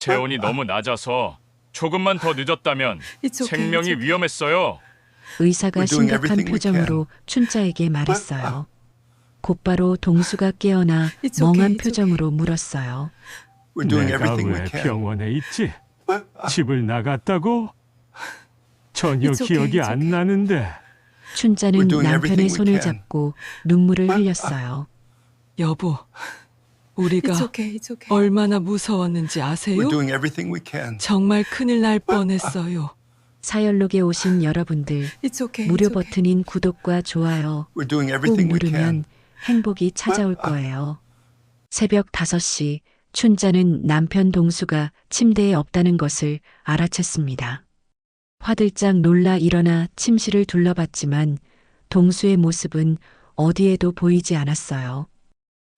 체온이 너무 낮아서 조금만 더 늦었다면 It's okay, 생명이 it's okay. 위험했어요. 의사가 We're doing 심각한 everything we 표정으로 춘자에게 말했어요. 곧바로 동수가 깨어나 It's 멍한 okay, it's 표정으로 물었어요. We're doing 내가 everything we 왜 can. 병원에 있지? 집을 나갔다고? 전혀 It's okay, 기억이 it's 안 okay. 나는데. 춘자는 We're doing 남편의 everything we 손을 can. 잡고 눈물을 흘렸어요. 여보, 우리가 It's okay, it's okay. 얼마나 무서웠는지 아세요? We're doing everything we can. 정말 큰일 날 뻔했어요. 사연록에 오신 여러분들, It's okay. 무료 it's okay. 버튼인 구독과 좋아요 We're doing 꾹 everything we can. 누르면 행복이 찾아올 거예요. 새벽 5시 춘자는 남편 동수가 침대에 없다는 것을 알아챘습니다. 화들짝 놀라 일어나 침실을 둘러봤지만 동수의 모습은 어디에도 보이지 않았어요.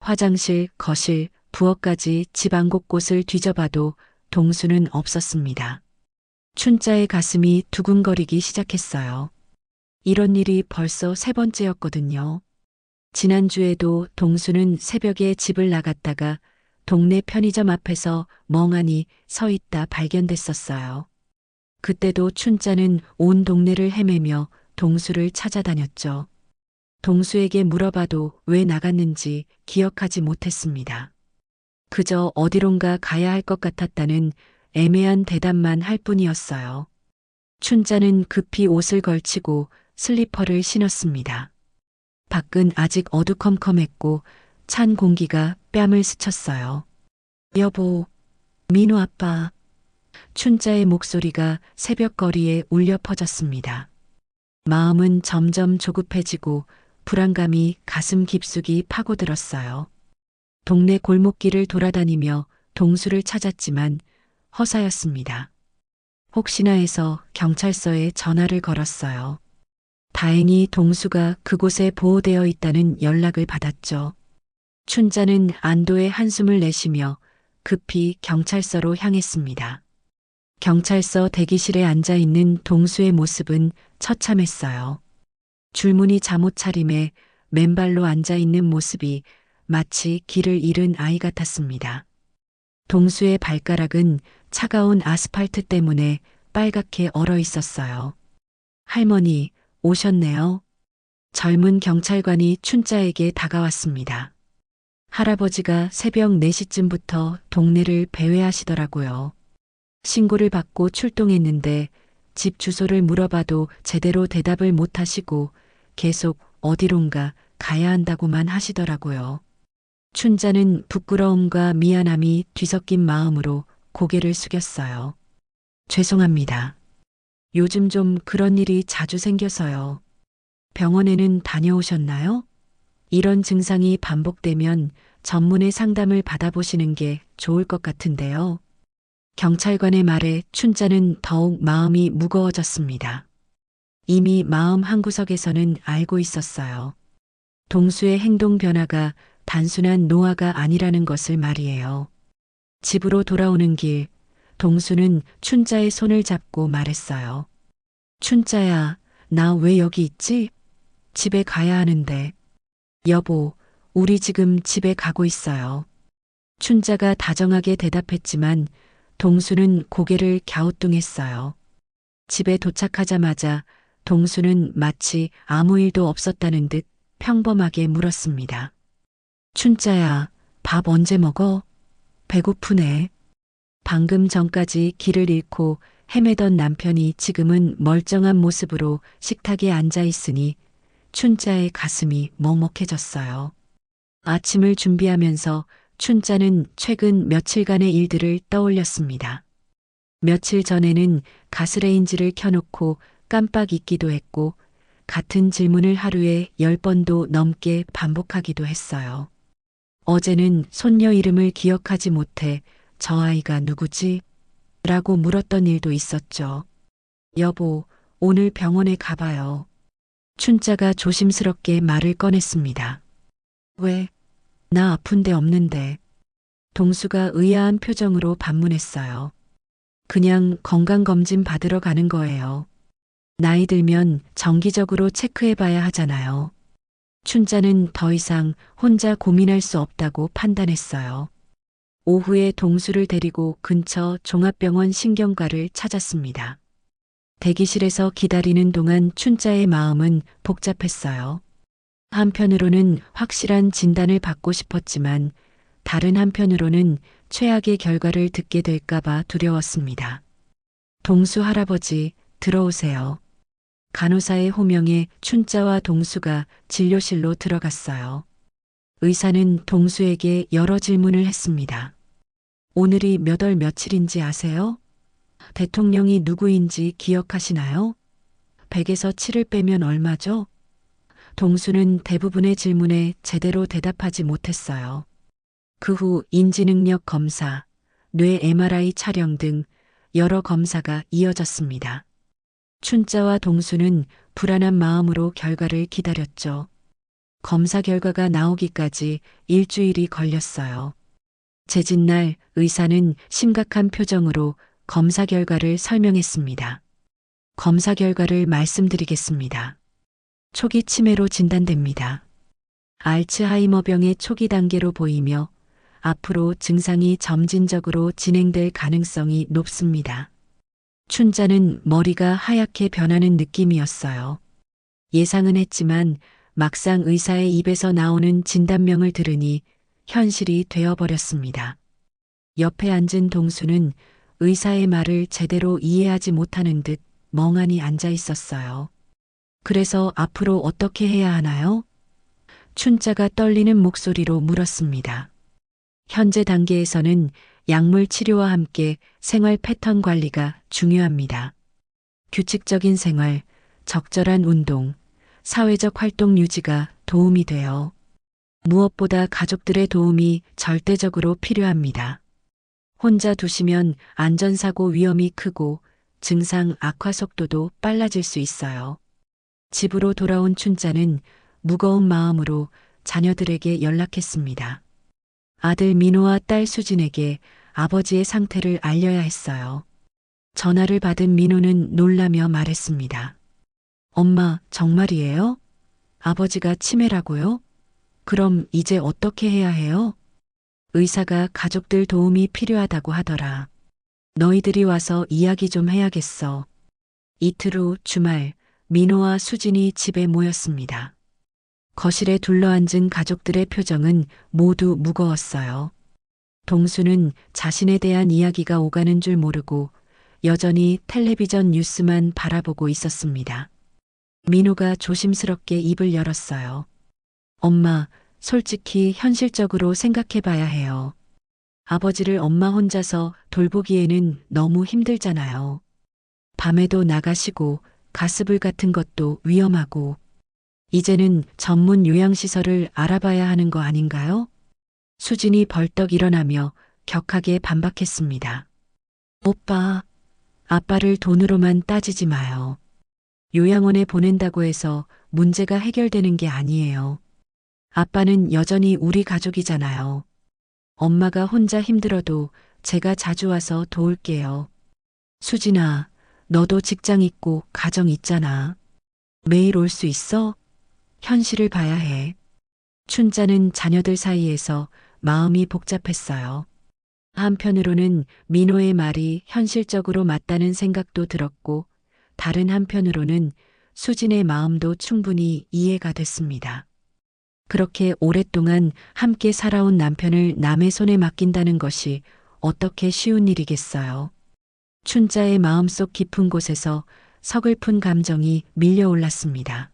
화장실, 거실, 부엌까지 집안 곳곳을 뒤져봐도 동수는 없었습니다. 춘자의 가슴이 두근거리기 시작했어요. 이런 일이 벌써 3번째였거든요. 지난주에도 동수는 새벽에 집을 나갔다가 동네 편의점 앞에서 멍하니 서 있다 발견됐었어요. 그때도 춘자는 온 동네를 헤매며 동수를 찾아다녔죠. 동수에게 물어봐도 왜 나갔는지 기억하지 못했습니다. 그저 어디론가 가야 할 것 같았다는 애매한 대답만 할 뿐이었어요. 춘자는 급히 옷을 걸치고 슬리퍼를 신었습니다. 밖은 아직 어두컴컴했고 찬 공기가 뺨을 스쳤어요. 여보, 민우 아빠. 춘자의 목소리가 새벽거리에 울려 퍼졌습니다. 마음은 점점 조급해지고 불안감이 가슴 깊숙이 파고들었어요. 동네 골목길을 돌아다니며 동수를 찾았지만 허사였습니다. 혹시나 해서 경찰서에 전화를 걸었어요. 다행히 동수가 그곳에 보호되어 있다는 연락을 받았죠. 춘자는 안도의 한숨을 내쉬며 급히 경찰서로 향했습니다. 경찰서 대기실에 앉아 있는 동수의 모습은 처참했어요. 줄무늬 잠옷 차림에 맨발로 앉아 있는 모습이 마치 길을 잃은 아이 같았습니다. 동수의 발가락은 차가운 아스팔트 때문에 빨갛게 얼어 있었어요. 할머니, 오셨네요. 젊은 경찰관이 춘자에게 다가왔습니다. 할아버지가 새벽 4시쯤부터 동네를 배회하시더라고요. 신고를 받고 출동했는데 집 주소를 물어봐도 제대로 대답을 못 하시고 계속 어디론가 가야 한다고만 하시더라고요. 춘자는 부끄러움과 미안함이 뒤섞인 마음으로 고개를 숙였어요. 죄송합니다. 요즘 좀 그런 일이 자주 생겨서요. 병원에는 다녀오셨나요? 이런 증상이 반복되면 전문의 상담을 받아보시는 게 좋을 것 같은데요. 경찰관의 말에 춘자는 더욱 마음이 무거워졌습니다. 이미 마음 한구석에서는 알고 있었어요. 동수의 행동 변화가 단순한 노화가 아니라는 것을 말이에요. 집으로 돌아오는 길, 동수는 춘자의 손을 잡고 말했어요. 춘자야, 나 왜 여기 있지? 집에 가야 하는데. 여보, 우리 지금 집에 가고 있어요. 춘자가 다정하게 대답했지만 동수는 고개를 갸우뚱했어요. 집에 도착하자마자 동수는 마치 아무 일도 없었다는 듯 평범하게 물었습니다. 춘자야, 밥 언제 먹어? 배고프네. 방금 전까지 길을 잃고 헤매던 남편이 지금은 멀쩡한 모습으로 식탁에 앉아 있으니 춘자의 가슴이 먹먹해졌어요. 아침을 준비하면서 춘자는 최근 며칠간의 일들을 떠올렸습니다. 며칠 전에는 가스레인지를 켜놓고 깜빡 잊기도 했고 같은 질문을 하루에 10번도 넘게 반복하기도 했어요. 어제는 손녀 이름을 기억하지 못해 저 아이가 누구지? 라고 물었던 일도 있었죠. 여보, 오늘 병원에 가봐요. 춘자가 조심스럽게 말을 꺼냈습니다. 왜? 나 아픈 데 없는데. 동수가 의아한 표정으로 반문했어요. 그냥 건강검진 받으러 가는 거예요. 나이 들면 정기적으로 체크해봐야 하잖아요. 춘자는 더 이상 혼자 고민할 수 없다고 판단했어요. 오후에 동수를 데리고 근처 종합병원 신경과를 찾았습니다. 대기실에서 기다리는 동안 춘자의 마음은 복잡했어요. 한편으로는 확실한 진단을 받고 싶었지만 다른 한편으로는 최악의 결과를 듣게 될까봐 두려웠습니다. 동수 할아버지, 들어오세요. 간호사의 호명에 춘자와 동수가 진료실로 들어갔어요. 의사는 동수에게 여러 질문을 했습니다. 오늘이 몇 월 며칠인지 아세요? 대통령이 누구인지 기억하시나요? 100에서 7을 빼면 얼마죠? 동수는 대부분의 질문에 제대로 대답하지 못했어요. 그 후 인지능력 검사, 뇌 MRI 촬영 등 여러 검사가 이어졌습니다. 춘자와 동수는 불안한 마음으로 결과를 기다렸죠. 검사 결과가 나오기까지 일주일이 걸렸어요. 재진날 의사는 심각한 표정으로 검사 결과를 설명했습니다. 검사 결과를 말씀드리겠습니다. 초기 치매로 진단됩니다. 알츠하이머병의 초기 단계로 보이며 앞으로 증상이 점진적으로 진행될 가능성이 높습니다. 춘자는 머리가 하얗게 변하는 느낌이었어요. 예상은 했지만 막상 의사의 입에서 나오는 진단명을 들으니 현실이 되어버렸습니다. 옆에 앉은 동수는 의사의 말을 제대로 이해하지 못하는 듯 멍하니 앉아 있었어요. 그래서 앞으로 어떻게 해야 하나요? 춘자가 떨리는 목소리로 물었습니다. 현재 단계에서는 약물 치료와 함께 생활 패턴 관리가 중요합니다. 규칙적인 생활, 적절한 운동, 사회적 활동 유지가 도움이 돼요. 무엇보다 가족들의 도움이 절대적으로 필요합니다. 혼자 두시면 안전사고 위험이 크고 증상 악화 속도도 빨라질 수 있어요. 집으로 돌아온 춘자는 무거운 마음으로 자녀들에게 연락했습니다. 아들 민호와 딸 수진에게 아버지의 상태를 알려야 했어요. 전화를 받은 민호는 놀라며 말했습니다. 엄마, 정말이에요? 아버지가 치매라고요? 그럼 이제 어떻게 해야 해요? 의사가 가족들 도움이 필요하다고 하더라. 너희들이 와서 이야기 좀 해야겠어. 이틀 후 주말, 민호와 수진이 집에 모였습니다. 거실에 둘러앉은 가족들의 표정은 모두 무거웠어요. 동수는 자신에 대한 이야기가 오가는 줄 모르고 여전히 텔레비전 뉴스만 바라보고 있었습니다. 민호가 조심스럽게 입을 열었어요. 엄마, 솔직히 현실적으로 생각해 봐야 해요. 아버지를 엄마 혼자서 돌보기에는 너무 힘들잖아요. 밤에도 나가시고 가스불 같은 것도 위험하고 이제는 전문 요양시설을 알아봐야 하는 거 아닌가요? 수진이 벌떡 일어나며 격하게 반박했습니다. 오빠, 아빠를 돈으로만 따지지 마요. 요양원에 보낸다고 해서 문제가 해결되는 게 아니에요. 아빠는 여전히 우리 가족이잖아요. 엄마가 혼자 힘들어도 제가 자주 와서 도울게요. 수진아, 너도 직장 있고 가정 있잖아. 매일 올 수 있어? 현실을 봐야 해. 춘자는 자녀들 사이에서 마음이 복잡했어요. 한편으로는 민호의 말이 현실적으로 맞다는 생각도 들었고 다른 한편으로는 수진의 마음도 충분히 이해가 됐습니다. 그렇게 오랫동안 함께 살아온 남편을 남의 손에 맡긴다는 것이 어떻게 쉬운 일이겠어요. 춘자의 마음속 깊은 곳에서 서글픈 감정이 밀려올랐습니다.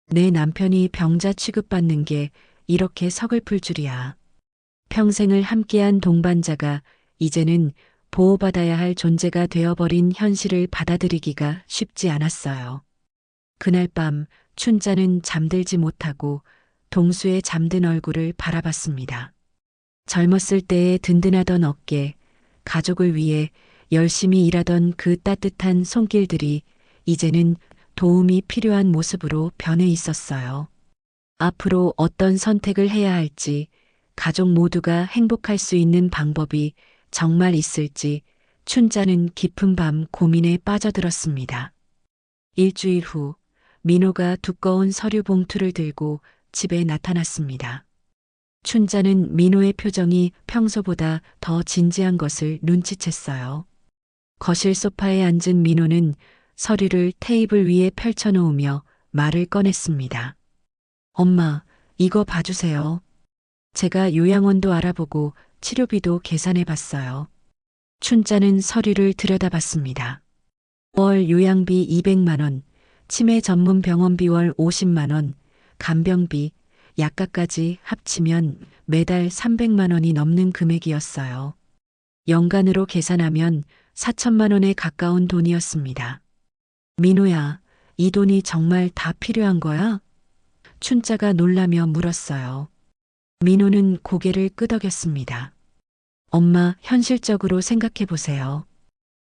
내 남편이 병자 취급받는 게 이렇게 서글플 줄이야. 평생을 함께한 동반자가 이제는 보호받아야 할 존재가 되어버린 현실을 받아들이기가 쉽지 않았어요. 그날 밤 춘자는 잠들지 못하고 동수의 잠든 얼굴을 바라봤습니다. 젊었을 때의 든든하던 어깨, 가족을 위해 열심히 일하던 그 따뜻한 손길들이 이제는 도움이 필요한 모습으로 변해 있었어요. 앞으로 어떤 선택을 해야 할지, 가족 모두가 행복할 수 있는 방법이 정말 있을지 춘자는 깊은 밤 고민에 빠져들었습니다. 일주일 후 민호가 두꺼운 서류 봉투를 들고 집에 나타났습니다. 춘자는 민호의 표정이 평소보다 더 진지한 것을 눈치챘어요. 거실 소파에 앉은 민호는 서류를 테이블 위에 펼쳐놓으며 말을 꺼냈습니다. 엄마, 이거 봐주세요. 제가 요양원도 알아보고 치료비도 계산해봤어요. 춘자는 서류를 들여다봤습니다. 월 요양비 200만 원, 치매 전문 병원비 월 50만 원, 간병비, 약가까지 합치면 매달 300만 원이 넘는 금액이었어요. 연간으로 계산하면 4천만 원에 가까운 돈이었습니다. 민호야, 이 돈이 정말 다 필요한 거야? 춘자가 놀라며 물었어요. 민호는 고개를 끄덕였습니다. 엄마, 현실적으로 생각해 보세요.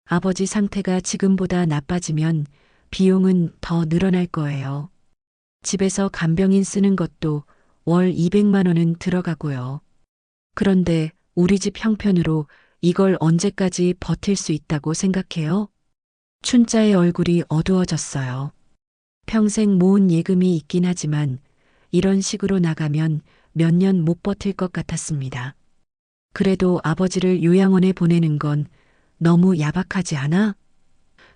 아버지 상태가 지금보다 나빠지면 비용은 더 늘어날 거예요. 집에서 간병인 쓰는 것도 월 200만 원은 들어가고요. 그런데 우리 집 형편으로 이걸 언제까지 버틸 수 있다고 생각해요? 춘자의 얼굴이 어두워졌어요. 평생 모은 예금이 있긴 하지만 이런 식으로 나가면 몇 년 못 버틸 것 같았습니다. 그래도 아버지를 요양원에 보내는 건 너무 야박하지 않아?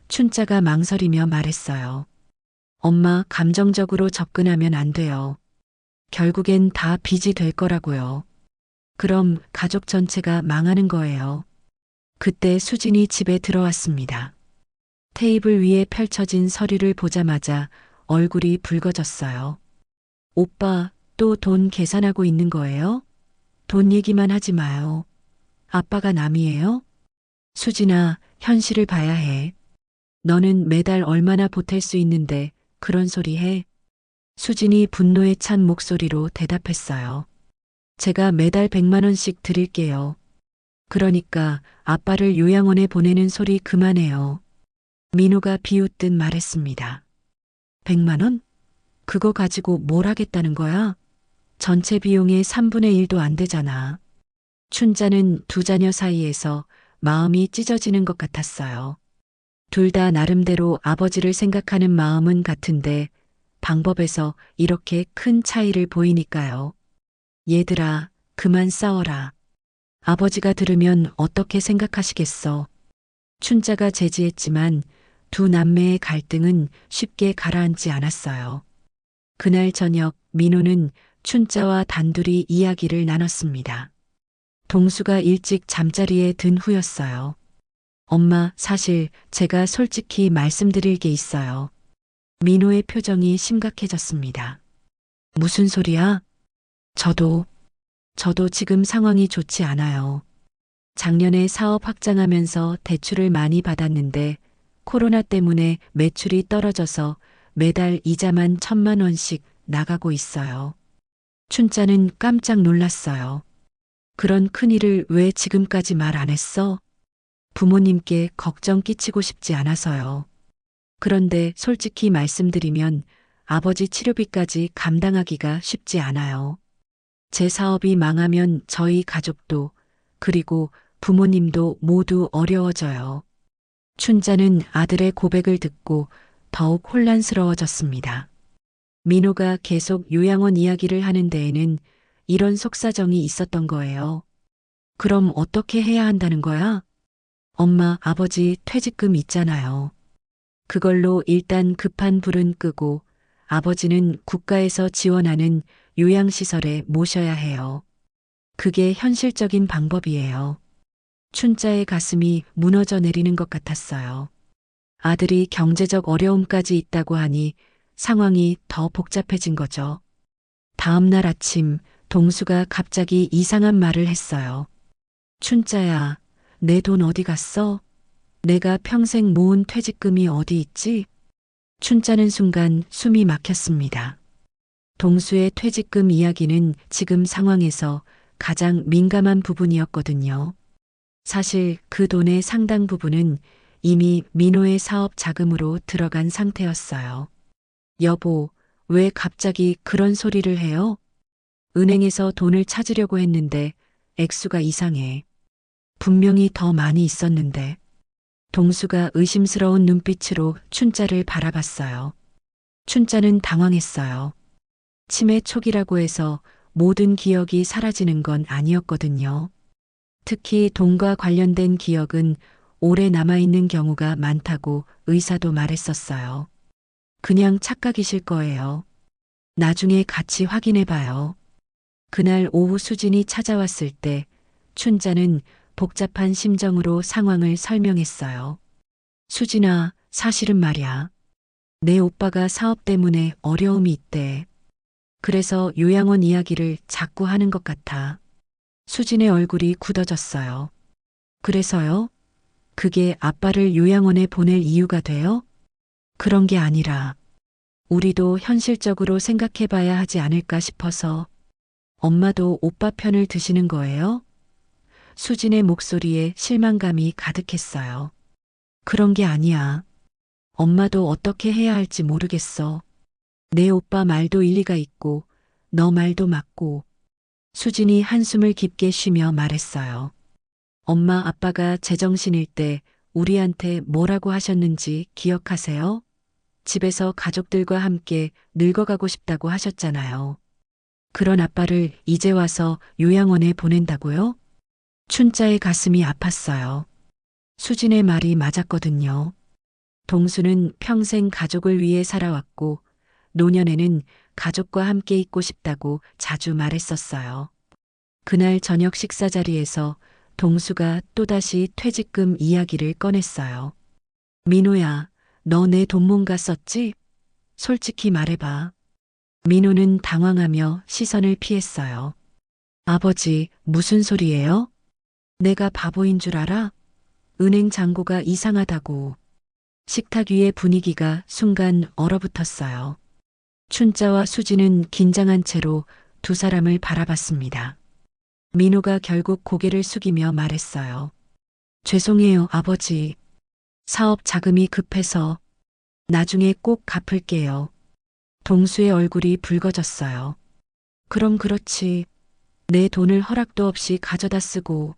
춘자가 망설이며 말했어요. 엄마, 감정적으로 접근하면 안 돼요. 결국엔 다 빚이 될 거라고요. 그럼 가족 전체가 망하는 거예요. 그때 수진이 집에 들어왔습니다. 테이블 위에 펼쳐진 서류를 보자마자 얼굴이 붉어졌어요. 오빠, 또 돈 계산하고 있는 거예요? 돈 얘기만 하지 마요. 아빠가 남이에요? 수진아, 현실을 봐야 해. 너는 매달 얼마나 보탤 수 있는데 그런 소리 해? 수진이 분노에 찬 목소리로 대답했어요. 제가 매달 100만 원씩 드릴게요. 그러니까 아빠를 요양원에 보내는 소리 그만해요. 민호가 비웃듯 말했습니다. 100만 원? 그거 가지고 뭘 하겠다는 거야? 전체 비용의 3분의 1도 안 되잖아. 춘자는 두 자녀 사이에서 마음이 찢어지는 것 같았어요. 둘 다 나름대로 아버지를 생각하는 마음은 같은데 방법에서 이렇게 큰 차이를 보이니까요. 얘들아, 그만 싸워라. 아버지가 들으면 어떻게 생각하시겠어? 춘자가 제지했지만 두 남매의 갈등은 쉽게 가라앉지 않았어요. 그날 저녁 민호는 춘자와 단둘이 이야기를 나눴습니다. 동수가 일찍 잠자리에 든 후였어요. 엄마, 사실 제가 솔직히 말씀드릴 게 있어요. 민호의 표정이 심각해졌습니다. 무슨 소리야? 저도 지금 상황이 좋지 않아요. 작년에 사업 확장하면서 대출을 많이 받았는데 코로나 때문에 매출이 떨어져서 매달 이자만 1,000만 원씩 나가고 있어요. 춘자는 깜짝 놀랐어요. 그런 큰일을 왜 지금까지 말 안 했어? 부모님께 걱정 끼치고 싶지 않아서요. 그런데 솔직히 말씀드리면 아버지 치료비까지 감당하기가 쉽지 않아요. 제 사업이 망하면 저희 가족도 그리고 부모님도 모두 어려워져요. 춘자는 아들의 고백을 듣고 더욱 혼란스러워졌습니다. 민호가 계속 요양원 이야기를 하는 데에는 이런 속사정이 있었던 거예요. 그럼 어떻게 해야 한다는 거야? 엄마, 아버지 퇴직금 있잖아요. 그걸로 일단 급한 불은 끄고 아버지는 국가에서 지원하는 요양시설에 모셔야 해요. 그게 현실적인 방법이에요. 춘자의 가슴이 무너져 내리는 것 같았어요. 아들이 경제적 어려움까지 있다고 하니 상황이 더 복잡해진 거죠. 다음 날 아침 동수가 갑자기 이상한 말을 했어요. 춘자야, 내 돈 어디 갔어? 내가 평생 모은 퇴직금이 어디 있지? 춘자는 순간 숨이 막혔습니다. 동수의 퇴직금 이야기는 지금 상황에서 가장 민감한 부분이었거든요. 사실 그 돈의 상당 부분은 이미 민호의 사업 자금으로 들어간 상태였어요. 여보, 왜 갑자기 그런 소리를 해요? 은행에서 돈을 찾으려고 했는데 액수가 이상해. 분명히 더 많이 있었는데. 동수가 의심스러운 눈빛으로 춘자를 바라봤어요. 춘자는 당황했어요. 치매 초기라고 해서 모든 기억이 사라지는 건 아니었거든요. 특히 돈과 관련된 기억은 오래 남아있는 경우가 많다고 의사도 말했었어요. 그냥 착각이실 거예요. 나중에 같이 확인해봐요. 그날 오후 수진이 찾아왔을 때 춘자는 복잡한 심정으로 상황을 설명했어요. 수진아, 사실은 말이야. 내 오빠가 사업 때문에 어려움이 있대. 그래서 요양원 이야기를 자꾸 하는 것 같아. 수진의 얼굴이 굳어졌어요. 그래서요? 그게 아빠를 요양원에 보낼 이유가 돼요? 그런 게 아니라 우리도 현실적으로 생각해 봐야 하지 않을까 싶어서. 엄마도 오빠 편을 드시는 거예요? 수진의 목소리에 실망감이 가득했어요. 그런 게 아니야. 엄마도 어떻게 해야 할지 모르겠어. 내 오빠 말도 일리가 있고 너 말도 맞고. 수진이 한숨을 깊게 쉬며 말했어요. 엄마 아빠가 제정신일 때 우리한테 뭐라고 하셨는지 기억하세요? 집에서 가족들과 함께 늙어가고 싶다고 하셨잖아요. 그런 아빠를 이제 와서 요양원에 보낸다고요? 춘자의 가슴이 아팠어요. 수진의 말이 맞았거든요. 동수는 평생 가족을 위해 살아왔고 노년에는 가족과 함께 있고 싶다고 자주 말했었어요. 그날 저녁 식사 자리에서 동수가 또다시 퇴직금 이야기를 꺼냈어요. 민호야, 너 내 돈 뭔가 썼지? 솔직히 말해봐. 민호는 당황하며 시선을 피했어요. 아버지, 무슨 소리예요? 내가 바보인 줄 알아? 은행 잔고가 이상하다고. 식탁 위의 분위기가 순간 얼어붙었어요. 춘자와 수지는 긴장한 채로 두 사람을 바라봤습니다. 민호가 결국 고개를 숙이며 말했어요. 죄송해요, 아버지. 사업 자금이 급해서 나중에 꼭 갚을게요. 동수의 얼굴이 붉어졌어요. 그럼 그렇지. 내 돈을 허락도 없이 가져다 쓰고.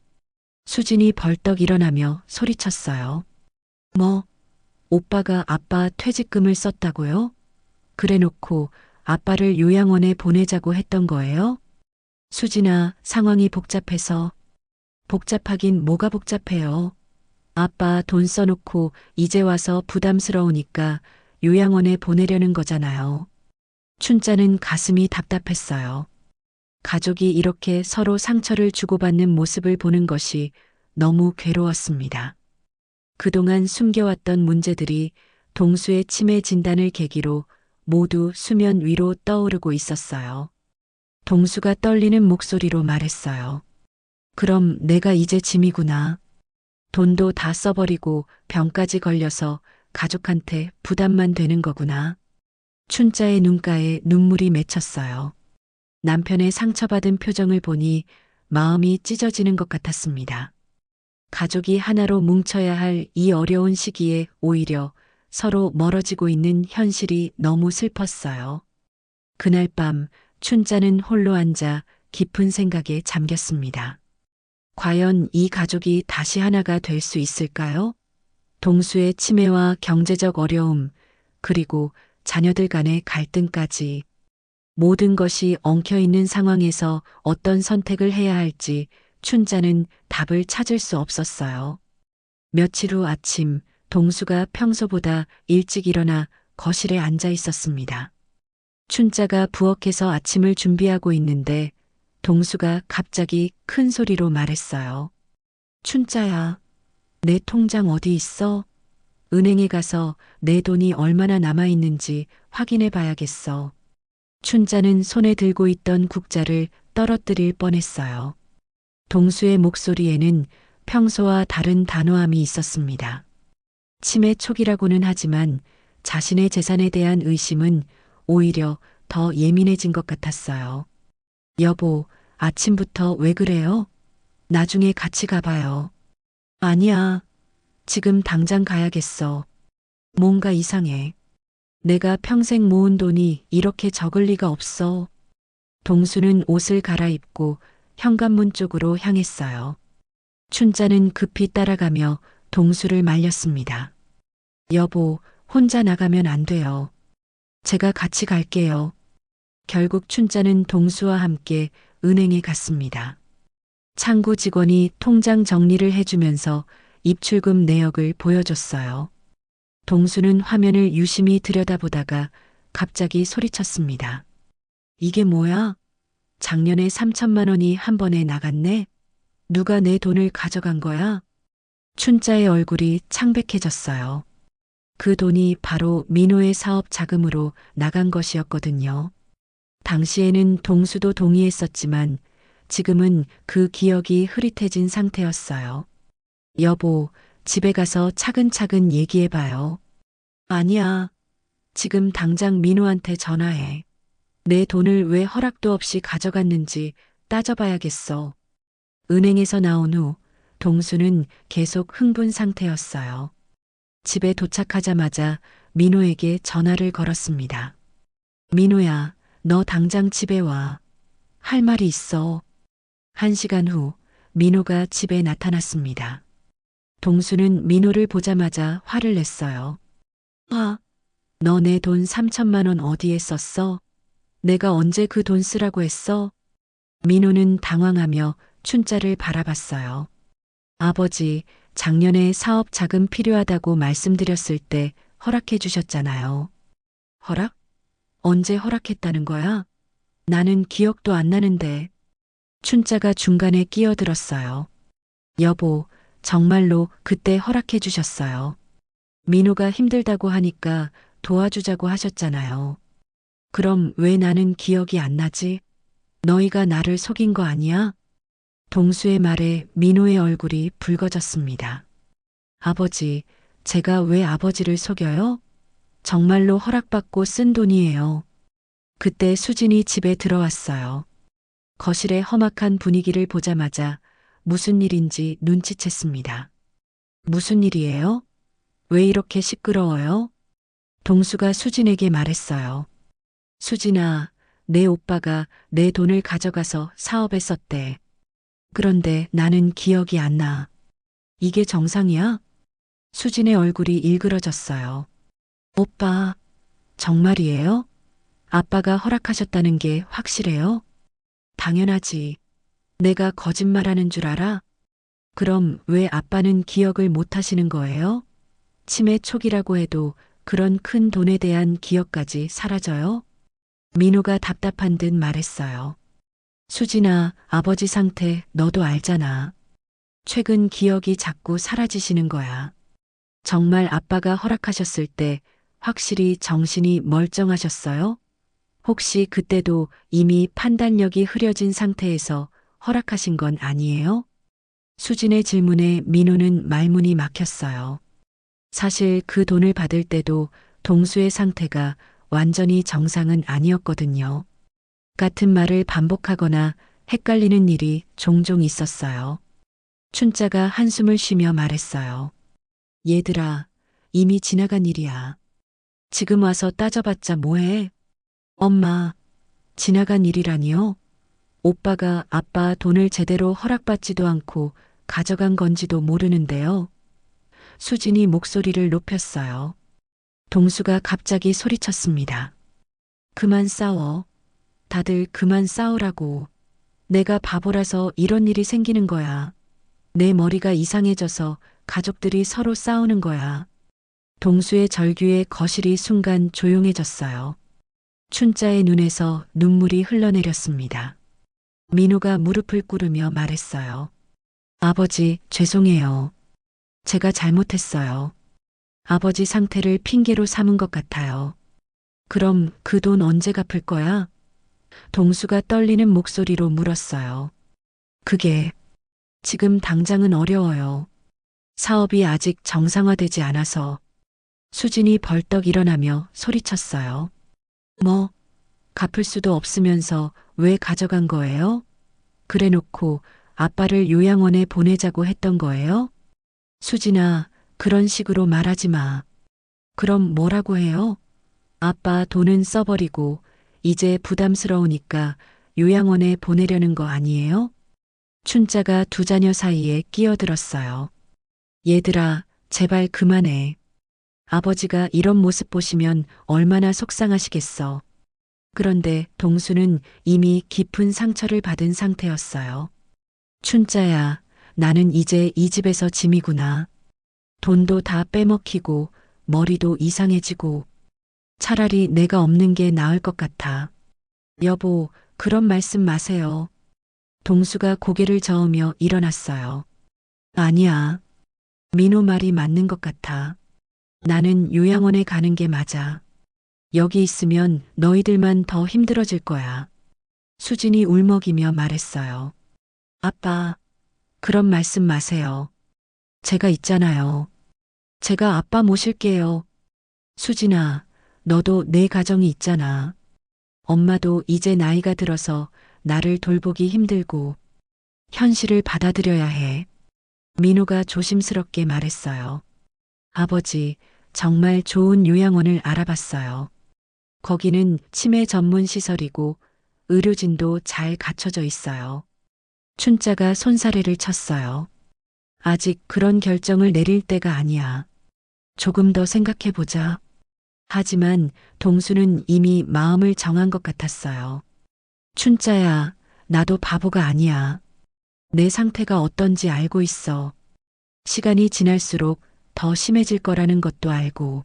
수진이 벌떡 일어나며 소리쳤어요. 뭐, 오빠가 아빠 퇴직금을 썼다고요? 그래놓고 아빠를 요양원에 보내자고 했던 거예요? 수진아, 상황이 복잡해서. 복잡하긴 뭐가 복잡해요. 아빠 돈 써놓고 이제 와서 부담스러우니까 요양원에 보내려는 거잖아요. 춘자는 가슴이 답답했어요. 가족이 이렇게 서로 상처를 주고받는 모습을 보는 것이 너무 괴로웠습니다. 그동안 숨겨왔던 문제들이 동수의 치매 진단을 계기로 모두 수면 위로 떠오르고 있었어요. 동수가 떨리는 목소리로 말했어요. 그럼 내가 이제 짐이구나. 돈도 다 써버리고 병까지 걸려서 가족한테 부담만 되는 거구나. 춘자의 눈가에 눈물이 맺혔어요. 남편의 상처받은 표정을 보니 마음이 찢어지는 것 같았습니다. 가족이 하나로 뭉쳐야 할 이 어려운 시기에 오히려 서로 멀어지고 있는 현실이 너무 슬펐어요. 그날 밤 춘자는 홀로 앉아 깊은 생각에 잠겼습니다. 과연 이 가족이 다시 하나가 될 수 있을까요? 동수의 치매와 경제적 어려움, 그리고 자녀들 간의 갈등까지 모든 것이 엉켜있는 상황에서 어떤 선택을 해야 할지 춘자는 답을 찾을 수 없었어요. 며칠 후 아침, 동수가 평소보다 일찍 일어나 거실에 앉아 있었습니다. 춘자가 부엌에서 아침을 준비하고 있는데 동수가 갑자기 큰 소리로 말했어요. 춘자야, 내 통장 어디 있어? 은행에 가서 내 돈이 얼마나 남아있는지 확인해 봐야겠어. 춘자는 손에 들고 있던 국자를 떨어뜨릴 뻔했어요. 동수의 목소리에는 평소와 다른 단호함이 있었습니다. 치매 초기라고는 하지만 자신의 재산에 대한 의심은 오히려 더 예민해진 것 같았어요. 여보, 아침부터 왜 그래요? 나중에 같이 가봐요. 아니야. 지금 당장 가야겠어. 뭔가 이상해. 내가 평생 모은 돈이 이렇게 적을 리가 없어. 동수는 옷을 갈아입고 현관문 쪽으로 향했어요. 춘자는 급히 따라가며 동수를 말렸습니다. 여보, 혼자 나가면 안 돼요. 제가 같이 갈게요. 결국 춘자는 동수와 함께 은행에 갔습니다. 창구 직원이 통장 정리를 해주면서 입출금 내역을 보여줬어요. 동수는 화면을 유심히 들여다보다가 갑자기 소리쳤습니다. 이게 뭐야? 작년에 3천만 원이 한 번에 나갔네? 누가 내 돈을 가져간 거야? 춘자의 얼굴이 창백해졌어요. 그 돈이 바로 민호의 사업 자금으로 나간 것이었거든요. 당시에는 동수도 동의했었지만 지금은 그 기억이 흐릿해진 상태였어요. 여보, 집에 가서 차근차근 얘기해봐요. 아니야. 지금 당장 민호한테 전화해. 내 돈을 왜 허락도 없이 가져갔는지 따져봐야겠어. 은행에서 나온 후 동수는 계속 흥분 상태였어요. 집에 도착하자마자 민호에게 전화를 걸었습니다. 민호야, 너 당장 집에 와. 할 말이 있어. 1시간 후 민호가 집에 나타났습니다. 동수는 민호를 보자마자 화를 냈어요. 너 내 돈 3천만 원 어디에 썼어? 내가 언제 그 돈 쓰라고 했어? 민호는 당황하며 춘자를 바라봤어요. 아버지, 작년에 사업 자금 필요하다고 말씀드렸을 때 허락해 주셨잖아요. 허락? 언제 허락했다는 거야? 나는 기억도 안 나는데. 춘자가 중간에 끼어들었어요. 여보, 정말로 그때 허락해 주셨어요. 민호가 힘들다고 하니까 도와주자고 하셨잖아요. 그럼 왜 나는 기억이 안 나지? 너희가 나를 속인 거 아니야? 동수의 말에 민호의 얼굴이 붉어졌습니다. 아버지, 제가 왜 아버지를 속여요? 정말로 허락받고 쓴 돈이에요. 그때 수진이 집에 들어왔어요. 거실의 험악한 분위기를 보자마자 무슨 일인지 눈치챘습니다. 무슨 일이에요? 왜 이렇게 시끄러워요? 동수가 수진에게 말했어요. 수진아, 내 오빠가 내 돈을 가져가서 사업에 썼대. 그런데 나는 기억이 안 나. 이게 정상이야? 수진의 얼굴이 일그러졌어요. 오빠, 정말이에요? 아빠가 허락하셨다는 게 확실해요? 당연하지. 내가 거짓말하는 줄 알아? 그럼 왜 아빠는 기억을 못 하시는 거예요? 치매 초기라고 해도 그런 큰 돈에 대한 기억까지 사라져요? 민호가 답답한 듯 말했어요. 수진아, 아버지 상태 너도 알잖아. 최근 기억이 자꾸 사라지시는 거야. 정말 아빠가 허락하셨을 때 확실히 정신이 멀쩡하셨어요? 혹시 그때도 이미 판단력이 흐려진 상태에서 허락하신 건 아니에요? 수진의 질문에 민호는 말문이 막혔어요. 사실 그 돈을 받을 때도 동수의 상태가 완전히 정상은 아니었거든요. 같은 말을 반복하거나 헷갈리는 일이 종종 있었어요. 춘자가 한숨을 쉬며 말했어요. 얘들아, 이미 지나간 일이야. 지금 와서 따져봤자 뭐해? 엄마, 지나간 일이라니요? 오빠가 아빠 돈을 제대로 허락받지도 않고 가져간 건지도 모르는데요. 수진이 목소리를 높였어요. 동수가 갑자기 소리쳤습니다. 그만 싸워. 다들 그만 싸우라고. 내가 바보라서 이런 일이 생기는 거야. 내 머리가 이상해져서 가족들이 서로 싸우는 거야. 동수의 절규에 거실이 순간 조용해졌어요. 춘자의 눈에서 눈물이 흘러내렸습니다. 민호가 무릎을 꿇으며 말했어요. 아버지, 죄송해요. 제가 잘못했어요. 아버지 상태를 핑계로 삼은 것 같아요. 그럼 그 돈 언제 갚을 거야? 동수가 떨리는 목소리로 물었어요. 그게 지금 당장은 어려워요. 사업이 아직 정상화되지 않아서. 수진이 벌떡 일어나며 소리쳤어요. 뭐, 갚을 수도 없으면서 왜 가져간 거예요? 그래 놓고 아빠를 요양원에 보내자고 했던 거예요? 수진아, 그런 식으로 말하지 마. 그럼 뭐라고 해요? 아빠 돈은 써버리고 이제 부담스러우니까 요양원에 보내려는 거 아니에요? 춘자가 두 자녀 사이에 끼어들었어요. 얘들아, 제발 그만해. 아버지가 이런 모습 보시면 얼마나 속상하시겠어. 그런데 동수는 이미 깊은 상처를 받은 상태였어요. 춘자야, 나는 이제 이 집에서 짐이구나. 돈도 다 빼먹히고 머리도 이상해지고 차라리 내가 없는 게 나을 것 같아. 여보, 그런 말씀 마세요. 동수가 고개를 저으며 일어났어요. 아니야. 민호 말이 맞는 것 같아. 나는 요양원에 가는 게 맞아. 여기 있으면 너희들만 더 힘들어질 거야. 수진이 울먹이며 말했어요. 아빠, 그런 말씀 마세요. 제가 있잖아요. 제가 아빠 모실게요. 수진아, 너도 내 가정이 있잖아. 엄마도 이제 나이가 들어서 나를 돌보기 힘들고 현실을 받아들여야 해. 민호가 조심스럽게 말했어요. 아버지, 정말 좋은 요양원을 알아봤어요. 거기는 치매 전문 시설이고 의료진도 잘 갖춰져 있어요. 춘자가 손사래를 쳤어요. 아직 그런 결정을 내릴 때가 아니야. 조금 더 생각해보자. 하지만 동수는 이미 마음을 정한 것 같았어요. 춘자야, 나도 바보가 아니야. 내 상태가 어떤지 알고 있어. 시간이 지날수록 더 심해질 거라는 것도 알고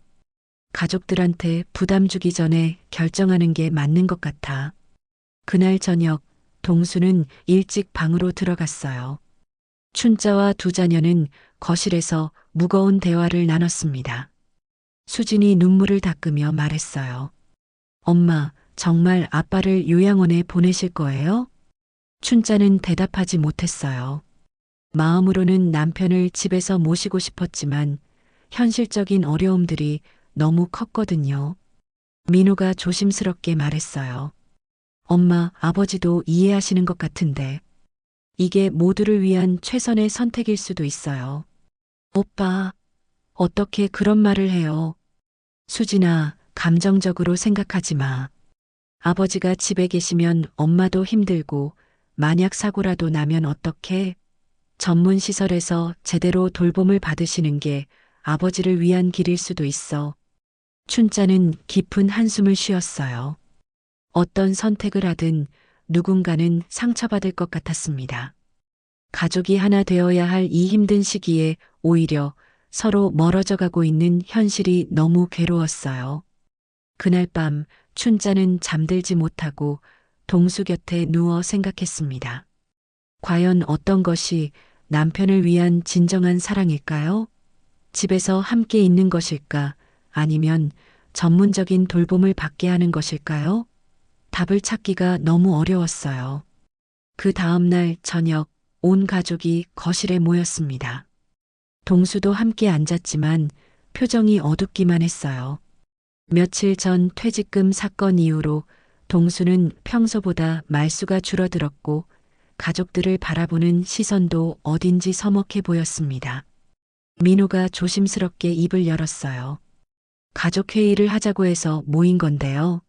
가족들한테 부담 주기 전에 결정하는 게 맞는 것 같아. 그날 저녁 동수는 일찍 방으로 들어갔어요. 춘자와 두 자녀는 거실에서 무거운 대화를 나눴습니다. 수진이 눈물을 닦으며 말했어요. 엄마, 정말 아빠를 요양원에 보내실 거예요? 춘자는 대답하지 못했어요. 마음으로는 남편을 집에서 모시고 싶었지만 현실적인 어려움들이 너무 컸거든요. 민호가 조심스럽게 말했어요. 엄마, 아버지도 이해하시는 것 같은데 이게 모두를 위한 최선의 선택일 수도 있어요. 오빠, 어떻게 그런 말을 해요? 수진아, 감정적으로 생각하지 마. 아버지가 집에 계시면 엄마도 힘들고 만약 사고라도 나면 어떡해? 전문 시설에서 제대로 돌봄을 받으시는 게 아버지를 위한 길일 수도 있어. 춘자는 깊은 한숨을 쉬었어요. 어떤 선택을 하든 누군가는 상처받을 것 같았습니다. 가족이 하나 되어야 할 이 힘든 시기에 오히려 서로 멀어져 가고 있는 현실이 너무 괴로웠어요. 그날 밤 춘자는 잠들지 못하고 동수 곁에 누워 생각했습니다. 과연 어떤 것이 남편을 위한 진정한 사랑일까요? 집에서 함께 있는 것일까? 아니면 전문적인 돌봄을 받게 하는 것일까요? 답을 찾기가 너무 어려웠어요. 그 다음 날 저녁 온 가족이 거실에 모였습니다. 동수도 함께 앉았지만 표정이 어둡기만 했어요. 며칠 전 퇴직금 사건 이후로 동수는 평소보다 말수가 줄어들었고 가족들을 바라보는 시선도 어딘지 서먹해 보였습니다. 민호가 조심스럽게 입을 열었어요. 가족회의를 하자고 해서 모인 건데요.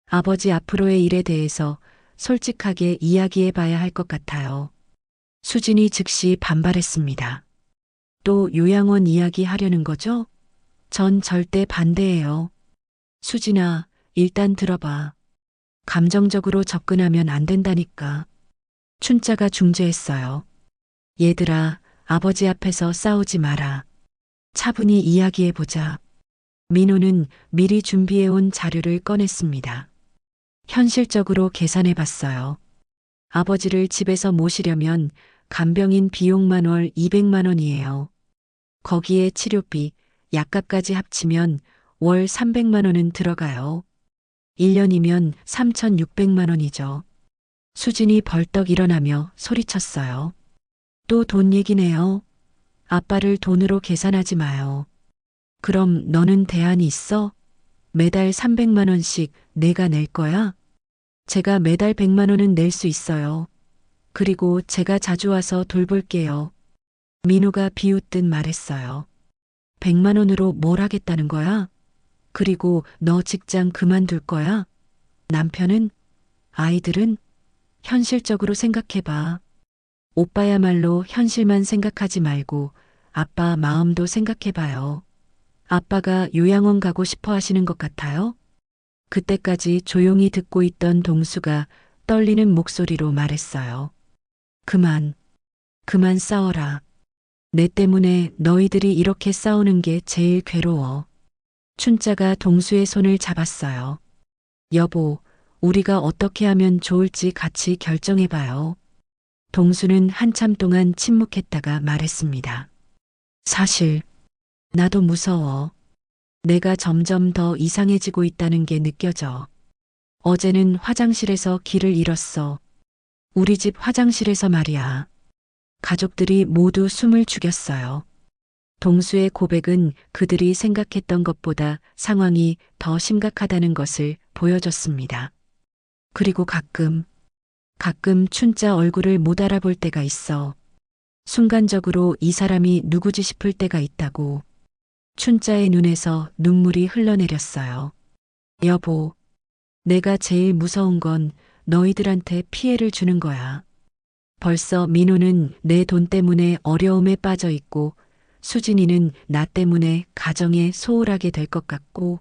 아버지 앞으로의 일에 대해서 솔직하게 이야기해 봐야 할 것 같아요. 수진이 즉시 반발했습니다. 또 요양원 이야기 하려는 거죠? 전 절대 반대예요. 수진아, 일단 들어봐. 감정적으로 접근하면 안 된다니까. 춘자가 중재했어요. 얘들아, 아버지 앞에서 싸우지 마라. 차분히 이야기해보자. 민호는 미리 준비해온 자료를 꺼냈습니다. 현실적으로 계산해봤어요. 아버지를 집에서 모시려면 간병인 비용만 월 200만 원이에요. 거기에 치료비, 약값까지 합치면 월 300만 원은 들어가요. 1년이면 3,600만 원이죠. 수진이 벌떡 일어나며 소리쳤어요. 또 돈 얘기네요. 아빠를 돈으로 계산하지 마요. 그럼 너는 대안이 있어? 매달 300만 원씩 내가 낼 거야? 제가 매달 100만 원은 낼 수 있어요. 그리고 제가 자주 와서 돌볼게요. 민호가 비웃듯 말했어요. 100만 원으로 뭘 하겠다는 거야? 그리고 너 직장 그만둘 거야? 남편은? 아이들은? 현실적으로 생각해봐. 오빠야말로 현실만 생각하지 말고 아빠 마음도 생각해봐요. 아빠가 요양원 가고 싶어 하시는 것 같아요? 그때까지 조용히 듣고 있던 동수가 떨리는 목소리로 말했어요. 그만 싸워라. 내 때문에 너희들이 이렇게 싸우는 게 제일 괴로워. 춘자가 동수의 손을 잡았어요. 여보, 우리가 어떻게 하면 좋을지 같이 결정해봐요. 동수는 한참 동안 침묵했다가 말했습니다. 사실, 나도 무서워. 내가 점점 더 이상해지고 있다는 게 느껴져. 어제는 화장실에서 길을 잃었어. 우리 집 화장실에서 말이야. 가족들이 모두 숨을 죽였어요. 동수의 고백은 그들이 생각했던 것보다 상황이 더 심각하다는 것을 보여줬습니다. 그리고 가끔 춘자 얼굴을 못 알아볼 때가 있어. 순간적으로 이 사람이 누구지 싶을 때가 있다고. 춘자의 눈에서 눈물이 흘러내렸어요. 여보, 내가 제일 무서운 건 너희들한테 피해를 주는 거야. 벌써 민호는 내 돈 때문에 어려움에 빠져 있고 수진이는 나 때문에 가정에 소홀하게 될 것 같고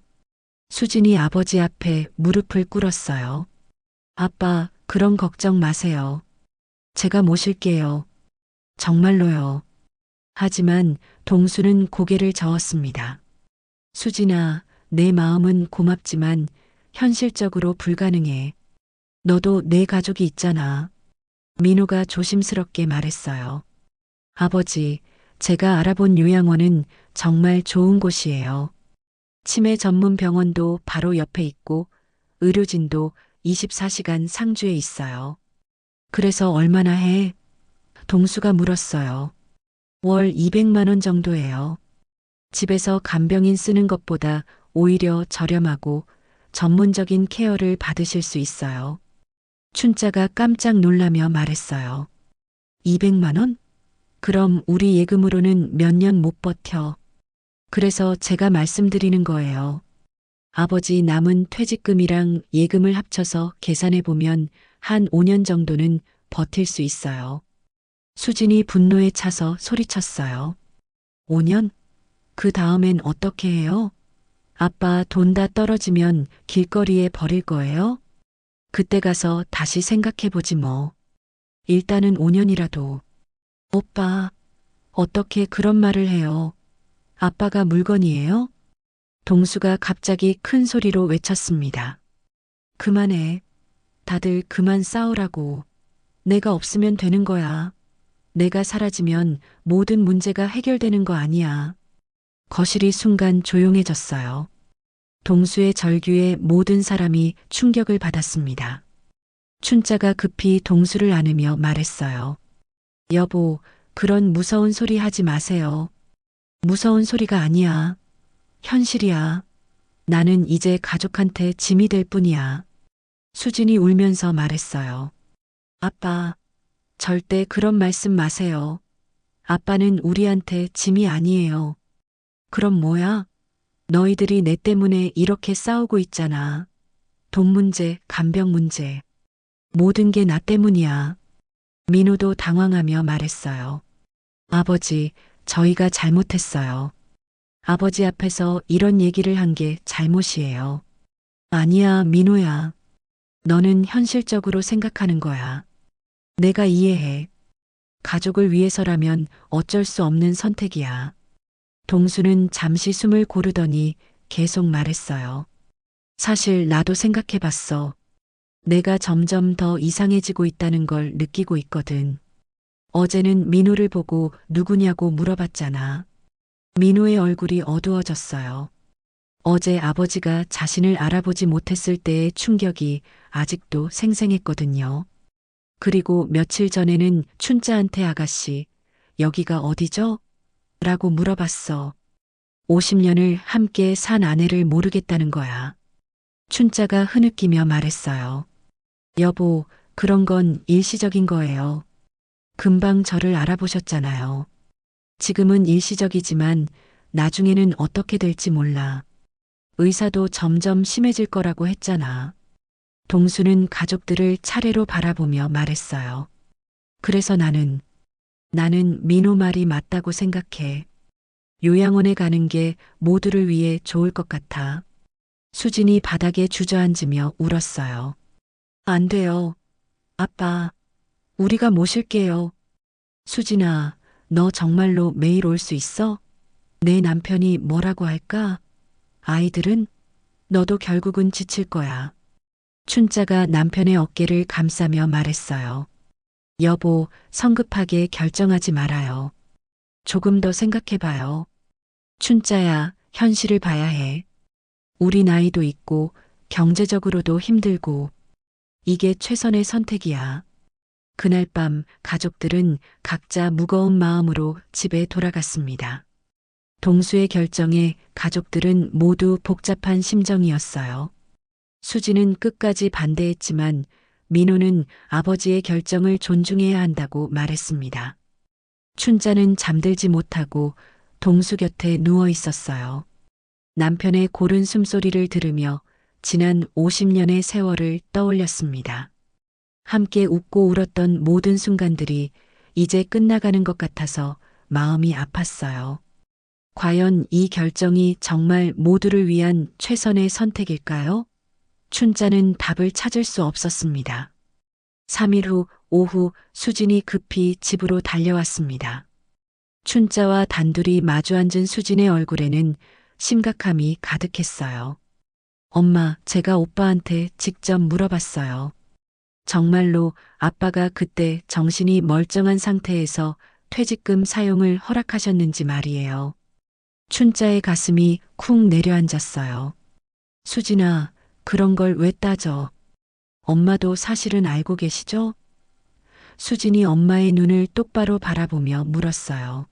수진이 아버지 앞에 무릎을 꿇었어요. 아빠, 그런 걱정 마세요. 제가 모실게요. 정말로요. 하지만 동수는 고개를 저었습니다. 수진아, 내 마음은 고맙지만 현실적으로 불가능해. 너도 내 가족이 있잖아. 민호가 조심스럽게 말했어요. 아버지, 제가 알아본 요양원은 정말 좋은 곳이에요. 치매 전문 병원도 바로 옆에 있고 의료진도 24시간 상주에 있어요. 그래서 얼마나 해? 동수가 물었어요. 월 200만 원 정도예요. 집에서 간병인 쓰는 것보다 오히려 저렴하고 전문적인 케어를 받으실 수 있어요. 춘자가 깜짝 놀라며 말했어요. 200만 원? 그럼 우리 예금으로는 몇 년 못 버텨. 그래서 제가 말씀드리는 거예요. 아버지 남은 퇴직금이랑 예금을 합쳐서 계산해보면 한 5년 정도는 버틸 수 있어요. 수진이 분노에 차서 소리쳤어요. 5년? 그 다음엔 어떻게 해요? 아빠 돈 다 떨어지면 길거리에 버릴 거예요? 그때 가서 다시 생각해보지 뭐. 일단은 5년이라도. 오빠, 어떻게 그런 말을 해요? 아빠가 물건이에요? 동수가 갑자기 큰 소리로 외쳤습니다. 그만해. 다들 그만 싸우라고. 내가 없으면 되는 거야. 내가 사라지면 모든 문제가 해결되는 거 아니야. 거실이 순간 조용해졌어요. 동수의 절규에 모든 사람이 충격을 받았습니다. 춘자가 급히 동수를 안으며 말했어요. 여보, 그런 무서운 소리 하지 마세요. 무서운 소리가 아니야. 현실이야. 나는 이제 가족한테 짐이 될 뿐이야. 수진이 울면서 말했어요. 아빠, 절대 그런 말씀 마세요. 아빠는 우리한테 짐이 아니에요. 그럼 뭐야? 너희들이 내 때문에 이렇게 싸우고 있잖아. 돈 문제, 간병 문제. 모든 게 나 때문이야. 민호도 당황하며 말했어요. 아버지, 저희가 잘못했어요. 아버지 앞에서 이런 얘기를 한 게 잘못이에요. 아니야, 민호야. 너는 현실적으로 생각하는 거야. 내가 이해해. 가족을 위해서라면 어쩔 수 없는 선택이야. 동수는 잠시 숨을 고르더니 계속 말했어요. 사실 나도 생각해봤어. 내가 점점 더 이상해지고 있다는 걸 느끼고 있거든. 어제는 민호를 보고 누구냐고 물어봤잖아. 민호의 얼굴이 어두워졌어요. 어제 아버지가 자신을 알아보지 못했을 때의 충격이 아직도 생생했거든요. 그리고 며칠 전에는 춘자한테 아가씨, 여기가 어디죠? 라고 물어봤어. 50년을 함께 산 아내를 모르겠다는 거야. 춘자가 흐느끼며 말했어요. 여보, 그런 건 일시적인 거예요. 금방 저를 알아보셨잖아요. 지금은 일시적이지만 나중에는 어떻게 될지 몰라. 의사도 점점 심해질 거라고 했잖아. 동수는 가족들을 차례로 바라보며 말했어요. 그래서 나는 민호 말이 맞다고 생각해. 요양원에 가는 게 모두를 위해 좋을 것 같아. 수진이 바닥에 주저앉으며 울었어요. 안 돼요. 아빠, 우리가 모실게요. 수진아, 너 정말로 매일 올 수 있어? 내 남편이 뭐라고 할까? 아이들은? 너도 결국은 지칠 거야. 춘자가 남편의 어깨를 감싸며 말했어요. 여보, 성급하게 결정하지 말아요. 조금 더 생각해봐요. 춘자야, 현실을 봐야 해. 우리 나이도 있고, 경제적으로도 힘들고, 이게 최선의 선택이야. 그날 밤 가족들은 각자 무거운 마음으로 집에 돌아갔습니다. 동수의 결정에 가족들은 모두 복잡한 심정이었어요. 수지는 끝까지 반대했지만 민호는 아버지의 결정을 존중해야 한다고 말했습니다. 춘자는 잠들지 못하고 동수 곁에 누워 있었어요. 남편의 고른 숨소리를 들으며 지난 50년의 세월을 떠올렸습니다. 함께 웃고 울었던 모든 순간들이 이제 끝나가는 것 같아서 마음이 아팠어요. 과연 이 결정이 정말 모두를 위한 최선의 선택일까요? 춘자는 답을 찾을 수 없었습니다. 3일 후 오후 수진이 급히 집으로 달려왔습니다. 춘자와 단둘이 마주 앉은 수진의 얼굴에는 심각함이 가득했어요. 엄마, 제가 오빠한테 직접 물어봤어요. 정말로 아빠가 그때 정신이 멀쩡한 상태에서 퇴직금 사용을 허락하셨는지 말이에요. 춘자의 가슴이 쿵 내려앉았어요. 수진아, 그런 걸 왜 따져? 엄마도 사실은 알고 계시죠? 수진이 엄마의 눈을 똑바로 바라보며 물었어요.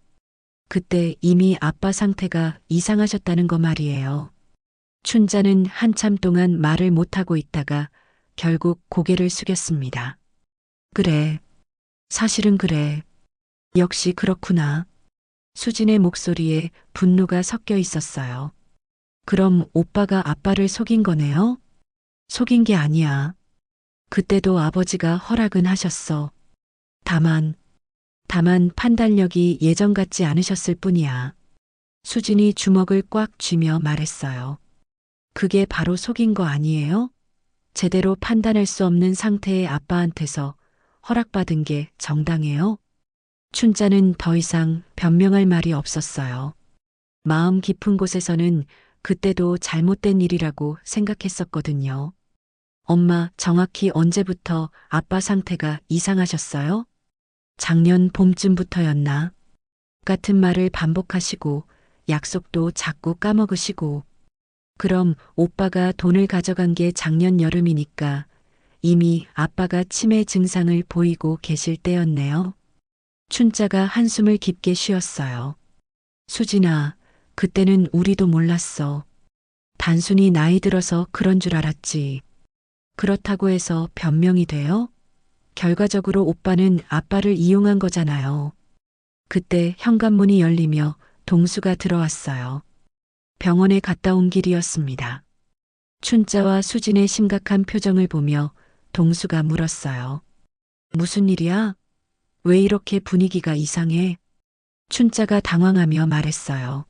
그때 이미 아빠 상태가 이상하셨다는 거 말이에요. 춘자는 한참 동안 말을 못하고 있다가 결국 고개를 숙였습니다. 그래. 사실은 그래. 역시 그렇구나. 수진의 목소리에 분노가 섞여 있었어요. 그럼 오빠가 아빠를 속인 거네요? 속인 게 아니야. 그때도 아버지가 허락은 하셨어. 다만 판단력이 예전 같지 않으셨을 뿐이야. 수진이 주먹을 꽉 쥐며 말했어요. 그게 바로 속인 거 아니에요? 제대로 판단할 수 없는 상태의 아빠한테서 허락받은 게 정당해요? 춘자는 더 이상 변명할 말이 없었어요. 마음 깊은 곳에서는 그때도 잘못된 일이라고 생각했었거든요. 엄마, 정확히 언제부터 아빠 상태가 이상하셨어요? 작년 봄쯤부터였나? 같은 말을 반복하시고 약속도 자꾸 까먹으시고. 그럼 오빠가 돈을 가져간 게 작년 여름이니까 이미 아빠가 치매 증상을 보이고 계실 때였네요. 춘자가 한숨을 깊게 쉬었어요. 수진아, 그때는 우리도 몰랐어. 단순히 나이 들어서 그런 줄 알았지. 그렇다고 해서 변명이 돼요? 결과적으로 오빠는 아빠를 이용한 거잖아요. 그때 현관문이 열리며 동수가 들어왔어요. 병원에 갔다 온 길이었습니다. 춘자와 수진의 심각한 표정을 보며 동수가 물었어요. 무슨 일이야? 왜 이렇게 분위기가 이상해? 춘자가 당황하며 말했어요.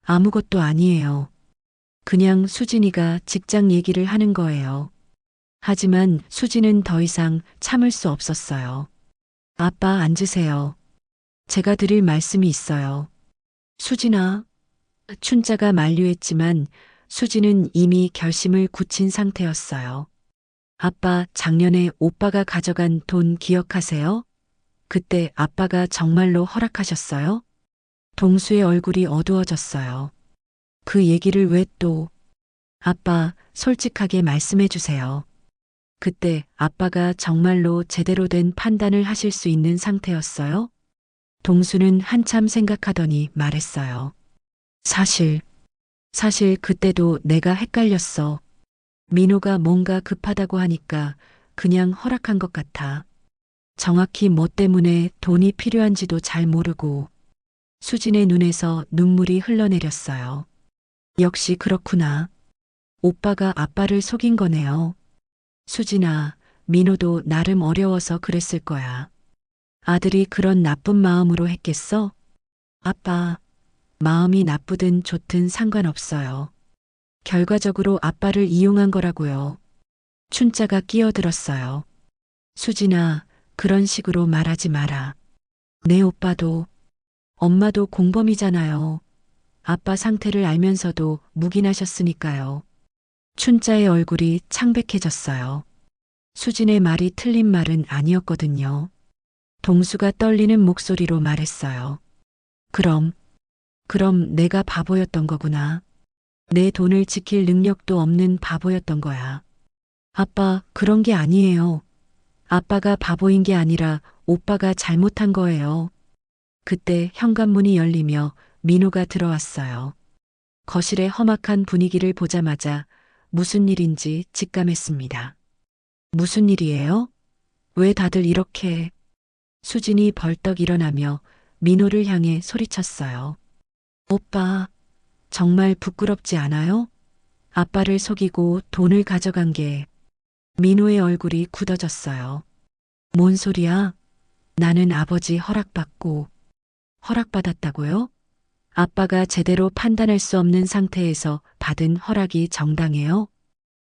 아무것도 아니에요. 그냥 수진이가 직장 얘기를 하는 거예요. 하지만 수진은 더 이상 참을 수 없었어요. 아빠, 앉으세요. 제가 드릴 말씀이 있어요. 수진아. 춘자가 만류했지만 수진은 이미 결심을 굳힌 상태였어요. 아빠, 작년에 오빠가 가져간 돈 기억하세요? 그때 아빠가 정말로 허락하셨어요? 동수의 얼굴이 어두워졌어요. 그 얘기를 왜 또? 아빠, 솔직하게 말씀해 주세요. 그때 아빠가 정말로 제대로 된 판단을 하실 수 있는 상태였어요? 동수는 한참 생각하더니 말했어요. 사실 그때도 내가 헷갈렸어. 민호가 뭔가 급하다고 하니까 그냥 허락한 것 같아. 정확히 뭐 때문에 돈이 필요한지도 잘 모르고. 수진의 눈에서 눈물이 흘러내렸어요. 역시 그렇구나. 오빠가 아빠를 속인 거네요. 수진아, 민호도 나름 어려워서 그랬을 거야. 아들이 그런 나쁜 마음으로 했겠어? 아빠, 마음이 나쁘든 좋든 상관없어요. 결과적으로 아빠를 이용한 거라고요. 춘자가 끼어들었어요. 수진아, 그런 식으로 말하지 마라. 내 오빠도, 엄마도 공범이잖아요. 아빠 상태를 알면서도 묵인하셨으니까요. 춘자의 얼굴이 창백해졌어요. 수진의 말이 틀린 말은 아니었거든요. 동수가 떨리는 목소리로 말했어요. 그럼 내가 바보였던 거구나. 내 돈을 지킬 능력도 없는 바보였던 거야. 아빠, 그런 게 아니에요. 아빠가 바보인 게 아니라 오빠가 잘못한 거예요. 그때 현관문이 열리며 민호가 들어왔어요. 거실의 험악한 분위기를 보자마자 무슨 일인지 직감했습니다. 무슨 일이에요? 왜 다들 이렇게? 수진이 벌떡 일어나며 민호를 향해 소리쳤어요. 오빠, 정말 부끄럽지 않아요? 아빠를 속이고 돈을 가져간 게. 민호의 얼굴이 굳어졌어요. 뭔 소리야? 나는 아버지 허락받았다고요? 아빠가 제대로 판단할 수 없는 상태에서 받은 허락이 정당해요?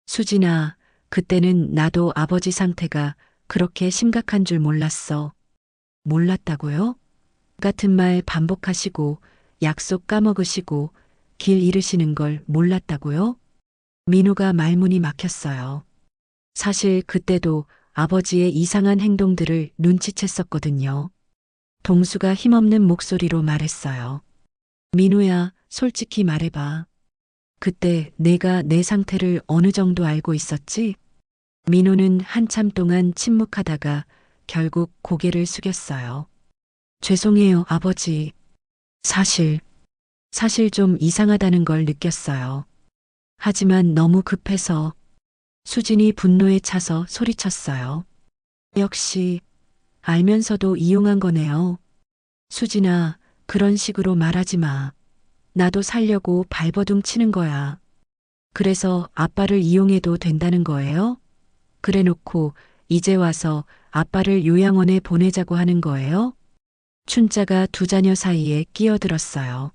수진아, 그때는 나도 아버지 상태가 그렇게 심각한 줄 몰랐어. 몰랐다고요? 같은 말 반복하시고 약속 까먹으시고 길 잃으시는 걸 몰랐다고요? 민호가 말문이 막혔어요. 사실 그때도 아버지의 이상한 행동들을 눈치챘었거든요. 동수가 힘없는 목소리로 말했어요. 민호야, 솔직히 말해봐. 그때 내가 내 상태를 어느 정도 알고 있었지? 민호는 한참 동안 침묵하다가 결국 고개를 숙였어요. 죄송해요, 아버지. 사실 좀 이상하다는 걸 느꼈어요. 하지만 너무 급해서. 수진이 분노에 차서 소리쳤어요. 역시 알면서도 이용한 거네요. 수진아, 그런 식으로 말하지 마. 나도 살려고 발버둥 치는 거야. 그래서 아빠를 이용해도 된다는 거예요? 그래 놓고 이제 와서 아빠를 요양원에 보내자고 하는 거예요? 춘자가 두 자녀 사이에 끼어들었어요.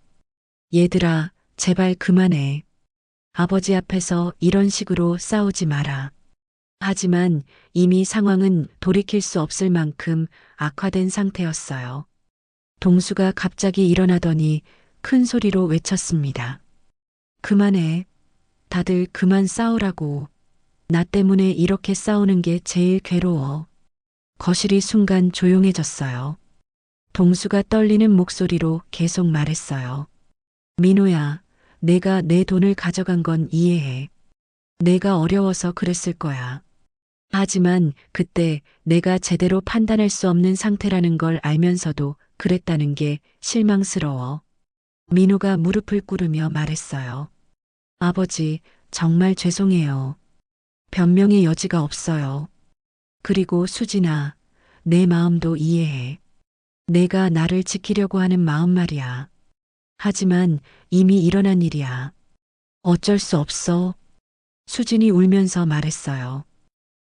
얘들아, 제발 그만해. 아버지 앞에서 이런 식으로 싸우지 마라. 하지만 이미 상황은 돌이킬 수 없을 만큼 악화된 상태였어요. 동수가 갑자기 일어나더니 큰 소리로 외쳤습니다. 그만해. 다들 그만 싸우라고. 나 때문에 이렇게 싸우는 게 제일 괴로워. 거실이 순간 조용해졌어요. 동수가 떨리는 목소리로 계속 말했어요. 민호야, 내가 내 돈을 가져간 건 이해해. 내가 어려워서 그랬을 거야. 하지만 그때 내가 제대로 판단할 수 없는 상태라는 걸 알면서도 그랬다는 게 실망스러워. 민호가 무릎을 꿇으며 말했어요. 아버지, 정말 죄송해요. 변명의 여지가 없어요. 그리고 수진아, 내 마음도 이해해. 내가 나를 지키려고 하는 마음 말이야. 하지만 이미 일어난 일이야. 어쩔 수 없어. 수진이 울면서 말했어요.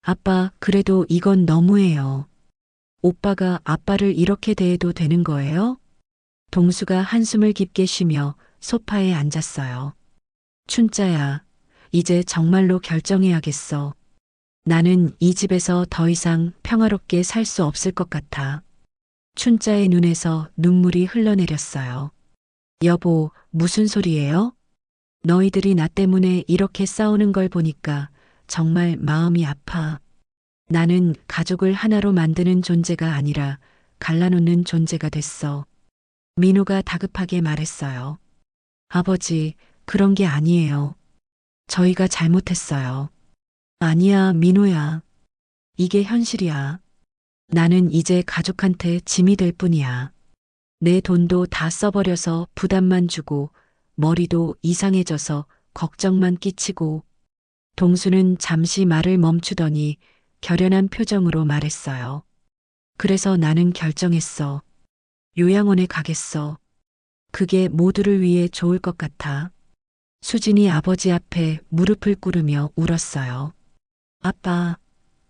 아빠, 그래도 이건 너무해요. 오빠가 아빠를 이렇게 대해도 되는 거예요? 동수가 한숨을 깊게 쉬며 소파에 앉았어요. 춘자야, 이제 정말로 결정해야겠어. 나는 이 집에서 더 이상 평화롭게 살 수 없을 것 같아. 춘자의 눈에서 눈물이 흘러내렸어요. 여보, 무슨 소리예요? 너희들이 나 때문에 이렇게 싸우는 걸 보니까 정말 마음이 아파. 나는 가족을 하나로 만드는 존재가 아니라 갈라놓는 존재가 됐어. 민호가 다급하게 말했어요. 아버지, 그런 게 아니에요. 저희가 잘못했어요. 아니야, 민호야. 이게 현실이야. 나는 이제 가족한테 짐이 될 뿐이야. 내 돈도 다 써버려서 부담만 주고 머리도 이상해져서 걱정만 끼치고. 동수는 잠시 말을 멈추더니 결연한 표정으로 말했어요. 그래서 나는 결정했어. 요양원에 가겠어. 그게 모두를 위해 좋을 것 같아. 수진이 아버지 앞에 무릎을 꿇으며 울었어요. 아빠,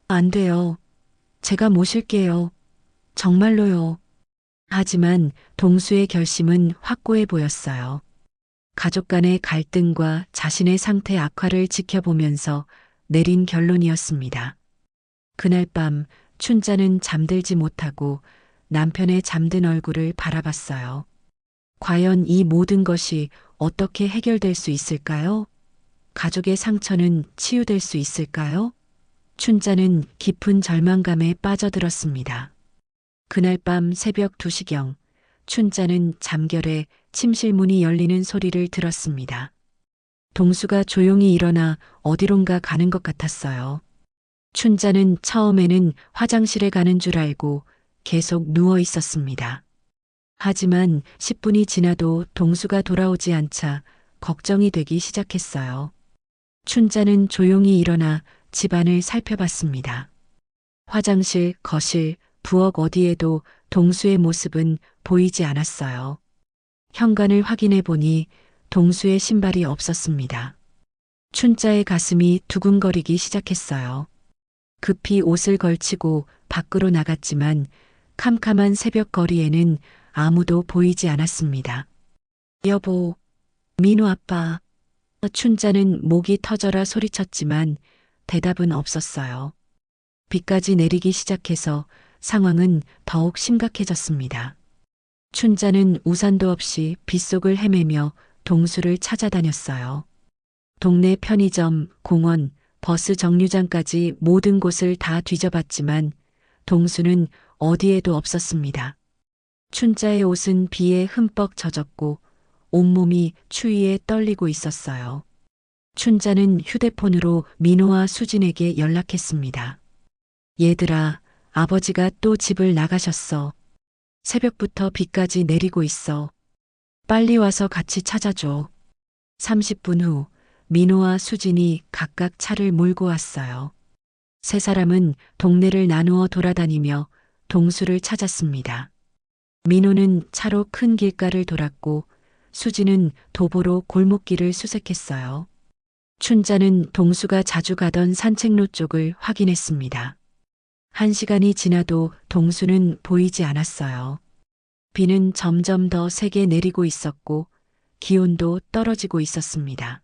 안 돼요. 제가 모실게요. 정말로요. 하지만 동수의 결심은 확고해 보였어요. 가족 간의 갈등과 자신의 상태 악화를 지켜보면서 내린 결론이었습니다. 그날 밤 춘자는 잠들지 못하고 남편의 잠든 얼굴을 바라봤어요. 과연 이 모든 것이 어떻게 해결될 수 있을까요? 가족의 상처는 치유될 수 있을까요? 춘자는 깊은 절망감에 빠져들었습니다. 그날 밤 새벽 2시경 춘자는 잠결에 침실 문이 열리는 소리를 들었습니다. 동수가 조용히 일어나 어디론가 가는 것 같았어요. 춘자는 처음에는 화장실에 가는 줄 알고 계속 누워 있었습니다. 하지만 10분이 지나도 동수가 돌아오지 않자 걱정이 되기 시작했어요. 춘자는 조용히 일어나 집안을 살펴봤습니다. 화장실, 거실, 부엌 어디에도 동수의 모습은 보이지 않았어요. 현관을 확인해 보니 동수의 신발이 없었습니다. 춘자의 가슴이 두근거리기 시작했어요. 급히 옷을 걸치고 밖으로 나갔지만 캄캄한 새벽 거리에는 아무도 보이지 않았습니다. 여보, 민호 아빠. 춘자는 목이 터져라 소리쳤지만 대답은 없었어요. 비까지 내리기 시작해서 상황은 더욱 심각해졌습니다. 춘자는 우산도 없이 빗속을 헤매며 동수를 찾아다녔어요. 동네 편의점, 공원, 버스 정류장까지 모든 곳을 다 뒤져봤지만 동수는 어디에도 없었습니다. 춘자의 옷은 비에 흠뻑 젖었고 온몸이 추위에 떨리고 있었어요. 춘자는 휴대폰으로 민호와 수진에게 연락했습니다. 얘들아, 아버지가 또 집을 나가셨어. 새벽부터 비까지 내리고 있어. 빨리 와서 같이 찾아줘. 30분 후 민호와 수진이 각각 차를 몰고 왔어요. 세 사람은 동네를 나누어 돌아다니며 동수를 찾았습니다. 민호는 차로 큰 길가를 돌았고 수진은 도보로 골목길을 수색했어요. 춘자는 동수가 자주 가던 산책로 쪽을 확인했습니다. 1시간이 지나도 동수는 보이지 않았어요. 비는 점점 더 세게 내리고 있었고 기온도 떨어지고 있었습니다.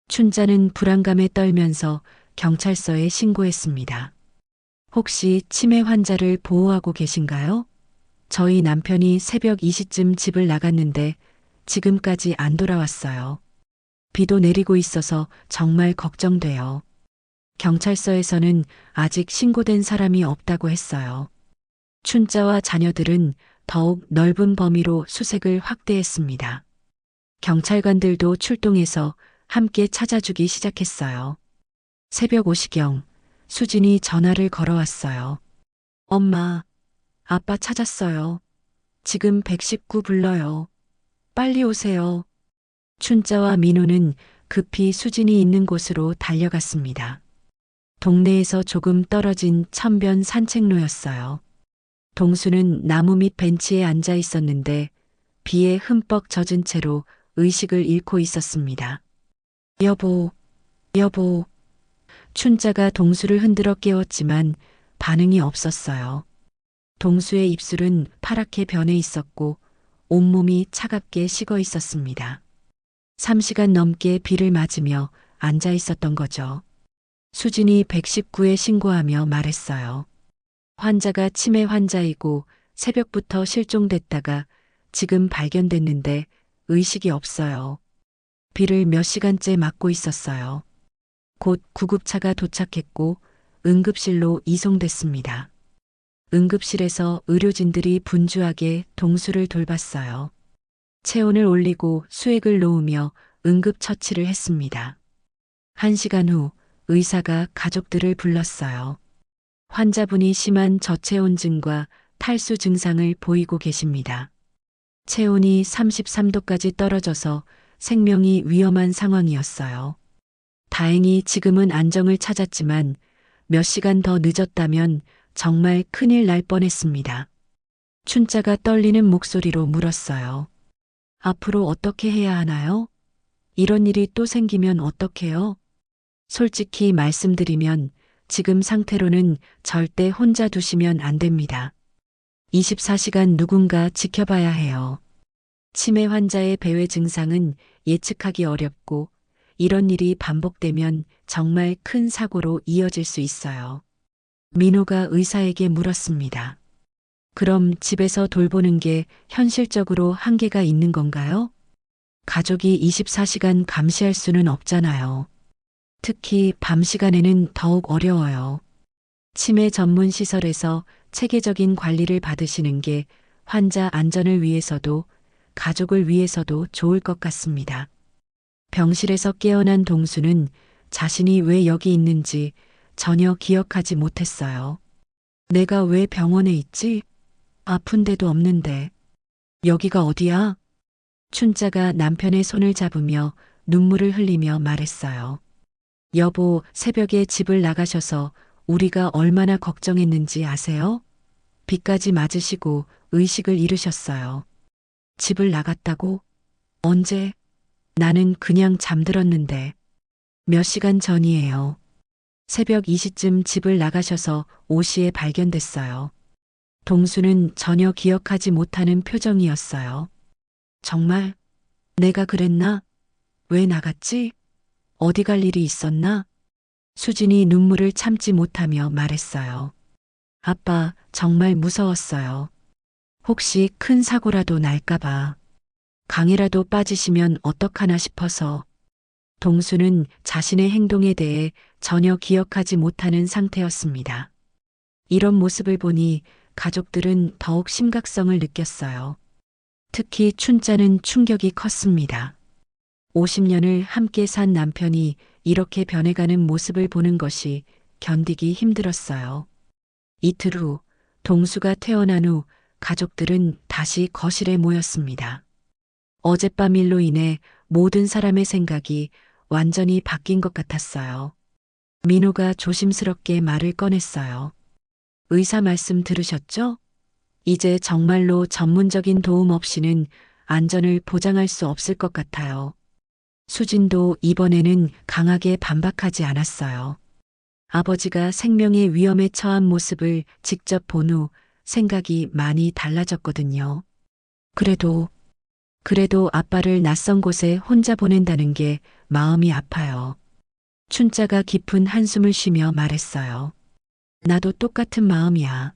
춘자는 불안감에 떨면서 경찰서에 신고했습니다. 혹시 치매 환자를 보호하고 계신가요? 저희 남편이 새벽 2시쯤 집을 나갔는데 지금까지 안 돌아왔어요. 비도 내리고 있어서 정말 걱정돼요. 경찰서에서는 아직 신고된 사람이 없다고 했어요. 춘자와 자녀들은 더욱 넓은 범위로 수색을 확대했습니다. 경찰관들도 출동해서 함께 찾아주기 시작했어요. 새벽 5시경 수진이 전화를 걸어왔어요. 엄마, 아빠 찾았어요. 지금 119 불러요. 빨리 오세요. 춘자와 민호는 급히 수진이 있는 곳으로 달려갔습니다. 동네에서 조금 떨어진 천변 산책로였어요. 동수는 나무 밑 벤치에 앉아 있었는데 비에 흠뻑 젖은 채로 의식을 잃고 있었습니다. 여보, 여보. 춘자가 동수를 흔들어 깨웠지만 반응이 없었어요. 동수의 입술은 파랗게 변해 있었고 온몸이 차갑게 식어 있었습니다. 3시간 넘게 비를 맞으며 앉아 있었던 거죠. 수진이 119에 신고하며 말했어요. 환자가 치매 환자이고 새벽부터 실종됐다가 지금 발견됐는데 의식이 없어요. 비를 몇 시간째 맞고 있었어요. 곧 구급차가 도착했고 응급실로 이송됐습니다. 응급실에서 의료진들이 분주하게 동수를 돌봤어요. 체온을 올리고 수액을 놓으며 응급처치를 했습니다. 1시간 후 의사가 가족들을 불렀어요. 환자분이 심한 저체온증과 탈수 증상을 보이고 계십니다. 체온이 33도까지 떨어져서 생명이 위험한 상황이었어요. 다행히 지금은 안정을 찾았지만 몇 시간 더 늦었다면 정말 큰일 날 뻔했습니다. 춘자가 떨리는 목소리로 물었어요. 앞으로 어떻게 해야 하나요? 이런 일이 또 생기면 어떡해요? 솔직히 말씀드리면 지금 상태로는 절대 혼자 두시면 안 됩니다. 24시간 누군가 지켜봐야 해요. 치매 환자의 배회 증상은 예측하기 어렵고 이런 일이 반복되면 정말 큰 사고로 이어질 수 있어요. 민호가 의사에게 물었습니다. 그럼 집에서 돌보는 게 현실적으로 한계가 있는 건가요? 가족이 24시간 감시할 수는 없잖아요. 특히 밤 시간에는 더욱 어려워요. 치매 전문 시설에서 체계적인 관리를 받으시는 게 환자 안전을 위해서도 가족을 위해서도 좋을 것 같습니다. 병실에서 깨어난 동수는 자신이 왜 여기 있는지 전혀 기억하지 못했어요. 내가 왜 병원에 있지? 아픈 데도 없는데. 여기가 어디야? 춘자가 남편의 손을 잡으며 눈물을 흘리며 말했어요. 여보, 새벽에 집을 나가셔서 우리가 얼마나 걱정했는지 아세요? 비까지 맞으시고 의식을 잃으셨어요. 집을 나갔다고? 언제? 나는 그냥 잠들었는데. 몇 시간 전이에요. 새벽 2시쯤 집을 나가셔서 5시에 발견됐어요. 동수는 전혀 기억하지 못하는 표정이었어요. 정말? 내가 그랬나? 왜 나갔지? 어디 갈 일이 있었나? 수진이 눈물을 참지 못하며 말했어요. 아빠, 정말 무서웠어요. 혹시 큰 사고라도 날까봐. 강이라도 빠지시면 어떡하나 싶어서. 동수는 자신의 행동에 대해 전혀 기억하지 못하는 상태였습니다. 이런 모습을 보니 가족들은 더욱 심각성을 느꼈어요. 특히 춘자는 충격이 컸습니다. 50년을 함께 산 남편이 이렇게 변해가는 모습을 보는 것이 견디기 힘들었어요. 이틀 후, 동수가 퇴원한 후 가족들은 다시 거실에 모였습니다. 어젯밤 일로 인해 모든 사람의 생각이 완전히 바뀐 것 같았어요. 민호가 조심스럽게 말을 꺼냈어요. 의사 말씀 들으셨죠? 이제 정말로 전문적인 도움 없이는 안전을 보장할 수 없을 것 같아요. 수진도 이번에는 강하게 반박하지 않았어요. 아버지가 생명의 위험에 처한 모습을 직접 본 후 생각이 많이 달라졌거든요. 그래도 아빠를 낯선 곳에 혼자 보낸다는 게 마음이 아파요. 춘자가 깊은 한숨을 쉬며 말했어요. 나도 똑같은 마음이야.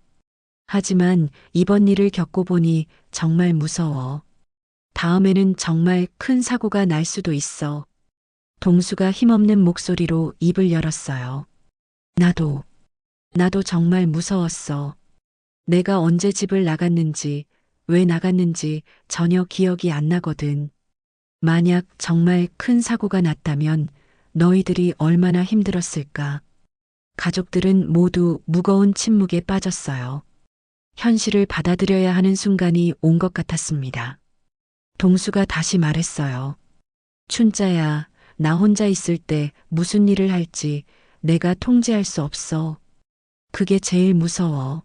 하지만 이번 일을 겪고 보니 정말 무서워. 다음에는 정말 큰 사고가 날 수도 있어. 동수가 힘없는 목소리로 입을 열었어요. 나도 정말 무서웠어. 내가 언제 집을 나갔는지, 왜 나갔는지 전혀 기억이 안 나거든. 만약 정말 큰 사고가 났다면 너희들이 얼마나 힘들었을까. 가족들은 모두 무거운 침묵에 빠졌어요. 현실을 받아들여야 하는 순간이 온 것 같았습니다. 동수가 다시 말했어요. 춘자야, 나 혼자 있을 때 무슨 일을 할지 내가 통제할 수 없어. 그게 제일 무서워.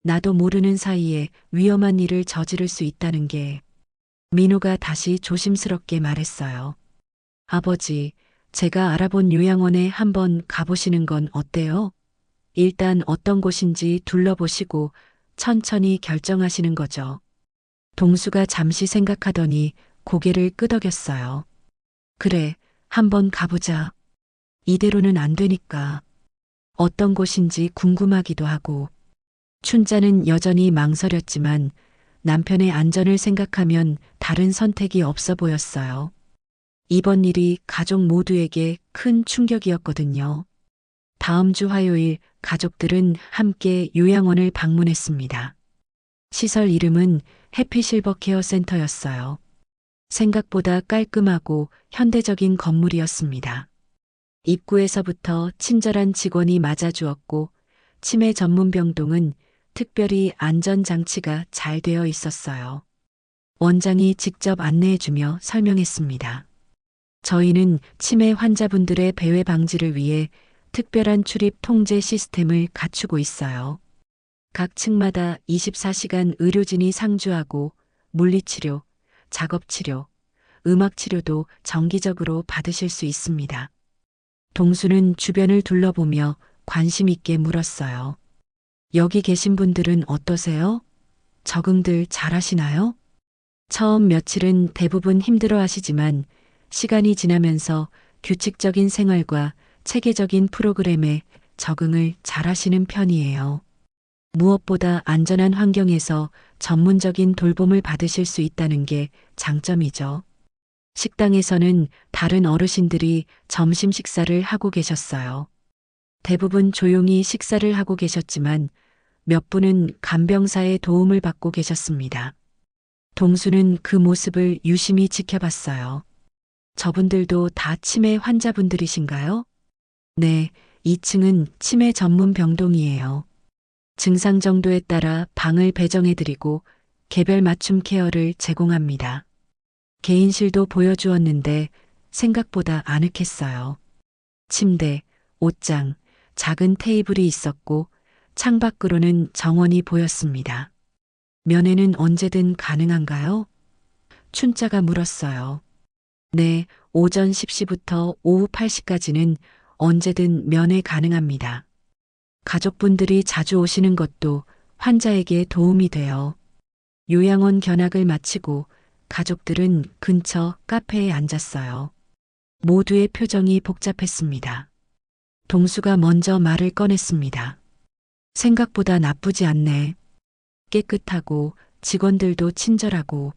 나도 모르는 사이에 위험한 일을 저지를 수 있다는 게. 민호가 다시 조심스럽게 말했어요. 아버지, 제가 알아본 요양원에 한번 가보시는 건 어때요? 일단 어떤 곳인지 둘러보시고 천천히 결정하시는 거죠. 동수가 잠시 생각하더니 고개를 끄덕였어요. 그래, 한번 가보자. 이대로는 안 되니까. 어떤 곳인지 궁금하기도 하고. 춘자는 여전히 망설였지만 남편의 안전을 생각하면 다른 선택이 없어 보였어요. 이번 일이 가족 모두에게 큰 충격이었거든요. 다음 주 화요일 가족들은 함께 요양원을 방문했습니다. 시설 이름은 해피실버 케어 센터였어요. 생각보다 깔끔하고 현대적인 건물이었습니다. 입구에서부터 친절한 직원이 맞아주었고 치매 전문 병동은 특별히 안전장치가 잘 되어 있었어요. 원장이 직접 안내해주며 설명했습니다. 저희는 치매 환자분들의 배회 방지를 위해 특별한 출입 통제 시스템을 갖추고 있어요. 각 층마다 24시간 의료진이 상주하고 물리치료, 작업치료, 음악치료도 정기적으로 받으실 수 있습니다. 동수는 주변을 둘러보며 관심 있게 물었어요. 여기 계신 분들은 어떠세요? 적응들 잘하시나요? 처음 며칠은 대부분 힘들어 하시지만 시간이 지나면서 규칙적인 생활과 체계적인 프로그램에 적응을 잘하시는 편이에요. 무엇보다 안전한 환경에서 전문적인 돌봄을 받으실 수 있다는 게 장점이죠. 식당에서는 다른 어르신들이 점심 식사를 하고 계셨어요. 대부분 조용히 식사를 하고 계셨지만 몇 분은 간병사의 도움을 받고 계셨습니다. 동수는 그 모습을 유심히 지켜봤어요. 저분들도 다 치매 환자분들이신가요? 네, 2층은 치매 전문 병동이에요. 증상 정도에 따라 방을 배정해드리고 개별 맞춤 케어를 제공합니다. 개인실도 보여주었는데 생각보다 아늑했어요. 침대, 옷장, 작은 테이블이 있었고 창밖으로는 정원이 보였습니다. 면회는 언제든 가능한가요? 춘자가 물었어요. 네, 오전 10시부터 오후 8시까지는 언제든 면회 가능합니다. 가족분들이 자주 오시는 것도 환자에게 도움이 돼요. 요양원 견학을 마치고 가족들은 근처 카페에 앉았어요. 모두의 표정이 복잡했습니다. 동수가 먼저 말을 꺼냈습니다. 생각보다 나쁘지 않네. 깨끗하고 직원들도 친절하고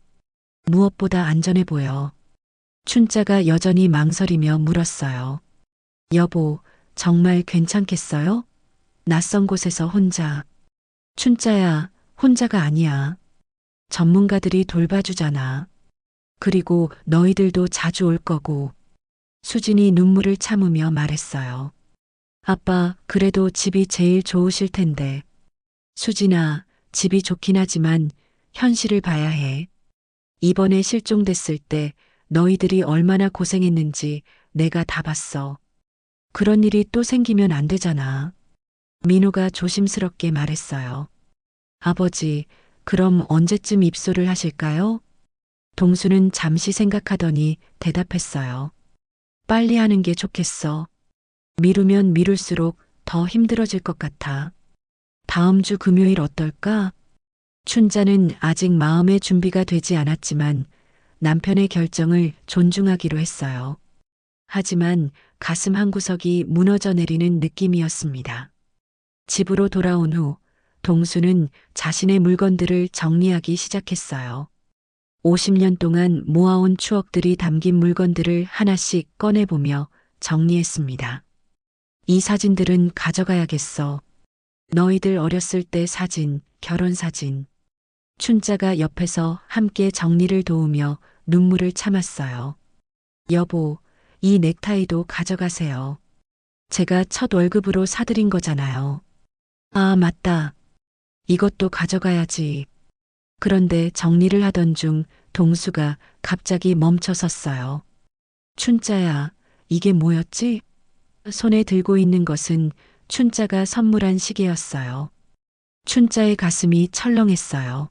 무엇보다 안전해 보여. 춘자가 여전히 망설이며 물었어요. 여보, 정말 괜찮겠어요? 낯선 곳에서 혼자. 춘자야, 혼자가 아니야. 전문가들이 돌봐주잖아. 그리고 너희들도 자주 올 거고. 수진이 눈물을 참으며 말했어요. 아빠, 그래도 집이 제일 좋으실 텐데. 수진아, 집이 좋긴 하지만 현실을 봐야 해. 이번에 실종됐을 때 너희들이 얼마나 고생했는지 내가 다 봤어. 그런 일이 또 생기면 안 되잖아. 민호가 조심스럽게 말했어요. 아버지, 그럼 언제쯤 입소를 하실까요? 동수는 잠시 생각하더니 대답했어요. 빨리 하는 게 좋겠어. 미루면 미룰수록 더 힘들어질 것 같아. 다음 주 금요일 어떨까? 춘자는 아직 마음의 준비가 되지 않았지만 남편의 결정을 존중하기로 했어요. 하지만 가슴 한구석이 무너져 내리는 느낌이었습니다. 집으로 돌아온 후 동수는 자신의 물건들을 정리하기 시작했어요. 50년 동안 모아온 추억들이 담긴 물건들을 하나씩 꺼내보며 정리했습니다. 이 사진들은 가져가야겠어. 너희들 어렸을 때 사진, 결혼 사진. 춘자가 옆에서 함께 정리를 도우며 눈물을 참았어요. 여보, 이 넥타이도 가져가세요. 제가 첫 월급으로 사드린 거잖아요. 아, 맞다. 이것도 가져가야지. 그런데 정리를 하던 중 동수가 갑자기 멈춰 섰어요. 춘자야, 이게 뭐였지? 손에 들고 있는 것은 춘자가 선물한 시계였어요. 춘자의 가슴이 철렁했어요.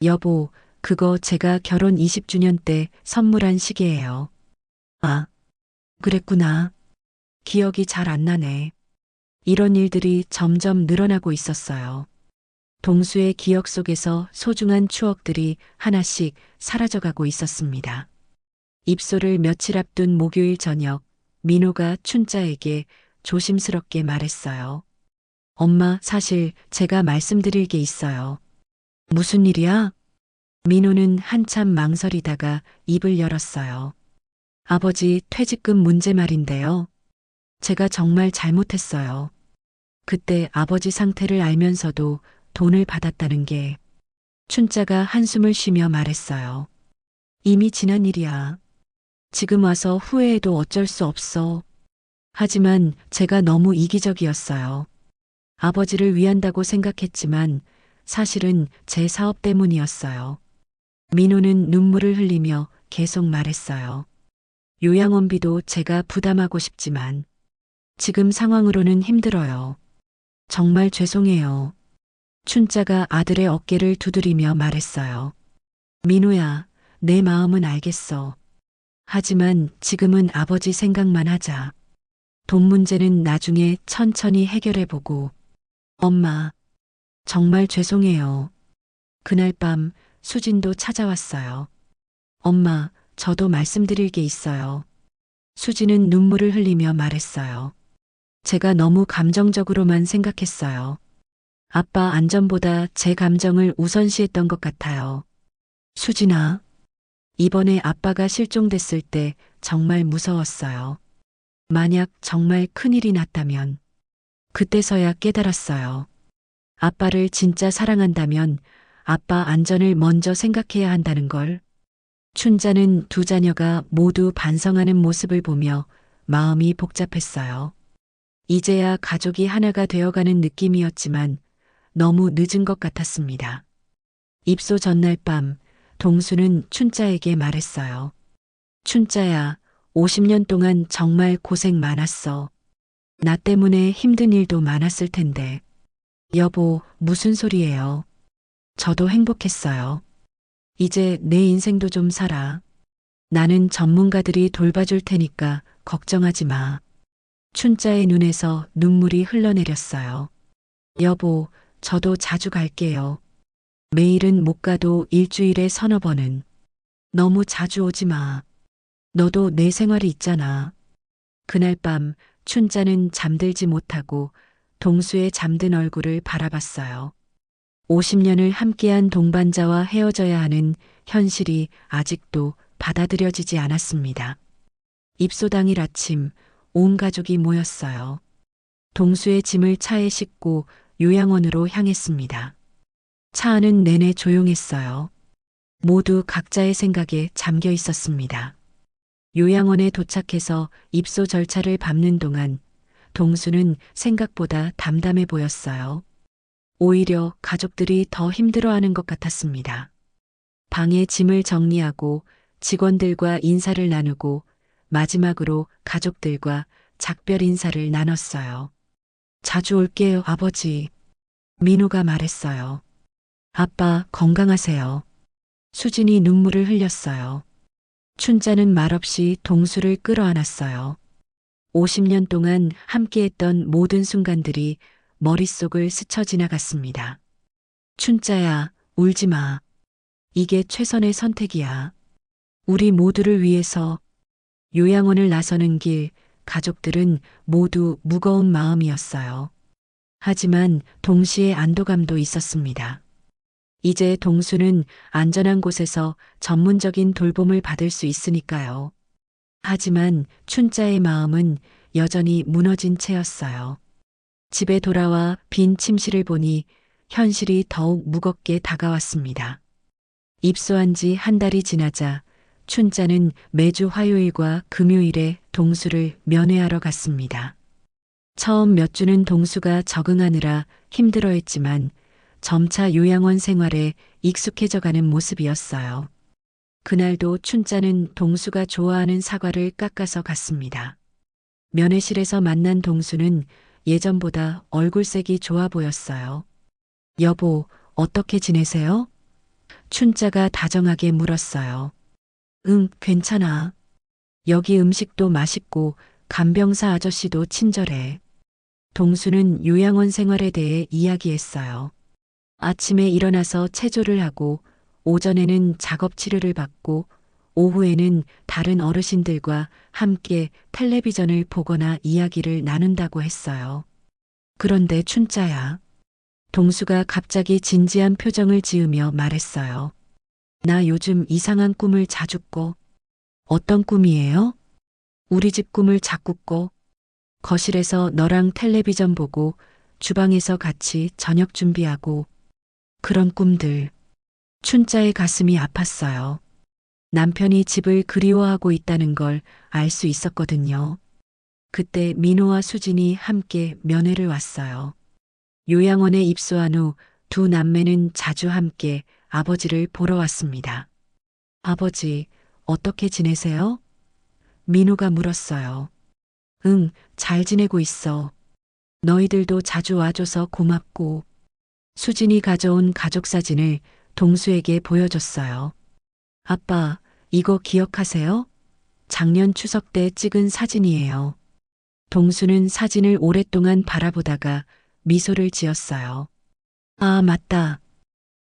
여보, 그거 제가 결혼 20주년 때 선물한 시계예요. 아, 그랬구나. 기억이 잘 안 나네. 이런 일들이 점점 늘어나고 있었어요. 동수의 기억 속에서 소중한 추억들이 하나씩 사라져가고 있었습니다. 입소를 며칠 앞둔 목요일 저녁, 민호가 춘자에게 조심스럽게 말했어요. 엄마, 사실 제가 말씀드릴 게 있어요. 무슨 일이야? 민호는 한참 망설이다가 입을 열었어요. 아버지, 퇴직금 문제 말인데요. 제가 정말 잘못했어요. 그때 아버지 상태를 알면서도 돈을 받았다는 게. 춘자가 한숨을 쉬며 말했어요. 이미 지난 일이야. 지금 와서 후회해도 어쩔 수 없어. 하지만 제가 너무 이기적이었어요. 아버지를 위한다고 생각했지만 사실은 제 사업 때문이었어요. 민호는 눈물을 흘리며 계속 말했어요. 요양원비도 제가 부담하고 싶지만 지금 상황으로는 힘들어요. 정말 죄송해요. 춘자가 아들의 어깨를 두드리며 말했어요. 민호야, 내 마음은 알겠어. 하지만 지금은 아버지 생각만 하자. 돈 문제는 나중에 천천히 해결해보고. 엄마, 정말 죄송해요. 그날 밤 수진도 찾아왔어요. 엄마, 저도 말씀드릴 게 있어요. 수지는 눈물을 흘리며 말했어요. 제가 너무 감정적으로만 생각했어요. 아빠 안전보다 제 감정을 우선시했던 것 같아요. 수진아, 이번에 아빠가 실종됐을 때 정말 무서웠어요. 만약 정말 큰일이 났다면 그때서야 깨달았어요. 아빠를 진짜 사랑한다면 아빠 안전을 먼저 생각해야 한다는 걸. 춘자는 두 자녀가 모두 반성하는 모습을 보며 마음이 복잡했어요. 이제야 가족이 하나가 되어가는 느낌이었지만 너무 늦은 것 같았습니다. 입소 전날 밤 동수는 춘자에게 말했어요. 춘자야, 50년 동안 정말 고생 많았어. 나 때문에 힘든 일도 많았을 텐데. 여보, 무슨 소리예요? 저도 행복했어요. 이제 내 인생도 좀 살아. 나는 전문가들이 돌봐줄 테니까 걱정하지 마. 춘자의 눈에서 눈물이 흘러내렸어요. 여보, 저도 자주 갈게요. 매일은 못 가도 일주일에 서너 번은. 너무 자주 오지 마. 너도 내 생활이 있잖아. 그날 밤 춘자는 잠들지 못하고 동수의 잠든 얼굴을 바라봤어요. 50년을 함께한 동반자와 헤어져야 하는 현실이 아직도 받아들여지지 않았습니다. 입소 당일 아침 온 가족이 모였어요. 동수의 짐을 차에 싣고 요양원으로 향했습니다. 차 안은 내내 조용했어요. 모두 각자의 생각에 잠겨 있었습니다. 요양원에 도착해서 입소 절차를 밟는 동안 동수는 생각보다 담담해 보였어요. 오히려 가족들이 더 힘들어하는 것 같았습니다. 방에 짐을 정리하고 직원들과 인사를 나누고 마지막으로 가족들과 작별 인사를 나눴어요. 자주 올게요, 아버지. 민호가 말했어요. 아빠, 건강하세요. 수진이 눈물을 흘렸어요. 춘자는 말없이 동수를 끌어안았어요. 50년 동안 함께했던 모든 순간들이 머릿속을 스쳐 지나갔습니다. 춘자야, 울지 마. 이게 최선의 선택이야. 우리 모두를 위해서. 요양원을 나서는 길, 가족들은 모두 무거운 마음이었어요. 하지만 동시에 안도감도 있었습니다. 이제 동수는 안전한 곳에서 전문적인 돌봄을 받을 수 있으니까요. 하지만 춘자의 마음은 여전히 무너진 채였어요. 집에 돌아와 빈 침실을 보니 현실이 더욱 무겁게 다가왔습니다. 입소한 지 한 달이 지나자 춘자는 매주 화요일과 금요일에 동수를 면회하러 갔습니다. 처음 몇 주는 동수가 적응하느라 힘들어했지만 점차 요양원 생활에 익숙해져가는 모습이었어요. 그날도 춘자는 동수가 좋아하는 사과를 깎아서 갔습니다. 면회실에서 만난 동수는 예전보다 얼굴색이 좋아 보였어요. 여보, 어떻게 지내세요? 춘자가 다정하게 물었어요. 응, 괜찮아. 여기 음식도 맛있고 간병사 아저씨도 친절해. 동수는 요양원 생활에 대해 이야기했어요. 아침에 일어나서 체조를 하고 오전에는 작업 치료를 받고 오후에는 다른 어르신들과 함께 텔레비전을 보거나 이야기를 나눈다고 했어요. 그런데 춘자야. 동수가 갑자기 진지한 표정을 지으며 말했어요. 나 요즘 이상한 꿈을 자주 꿔. 어떤 꿈이에요? 우리 집 꿈을 자꾸 꿔. 거실에서 너랑 텔레비전 보고 주방에서 같이 저녁 준비하고 그런 꿈들. 춘자의 가슴이 아팠어요. 남편이 집을 그리워하고 있다는 걸 알 수 있었거든요. 그때 민호와 수진이 함께 면회를 왔어요. 요양원에 입소한 후 두 남매는 자주 함께 아버지를 보러 왔습니다. 아버지, 어떻게 지내세요? 민호가 물었어요. 응, 잘 지내고 있어. 너희들도 자주 와줘서 고맙고. 수진이 가져온 가족 사진을 동수에게 보여줬어요. 아빠, 이거 기억하세요? 작년 추석 때 찍은 사진이에요. 동수는 사진을 오랫동안 바라보다가 미소를 지었어요. 아, 맞다.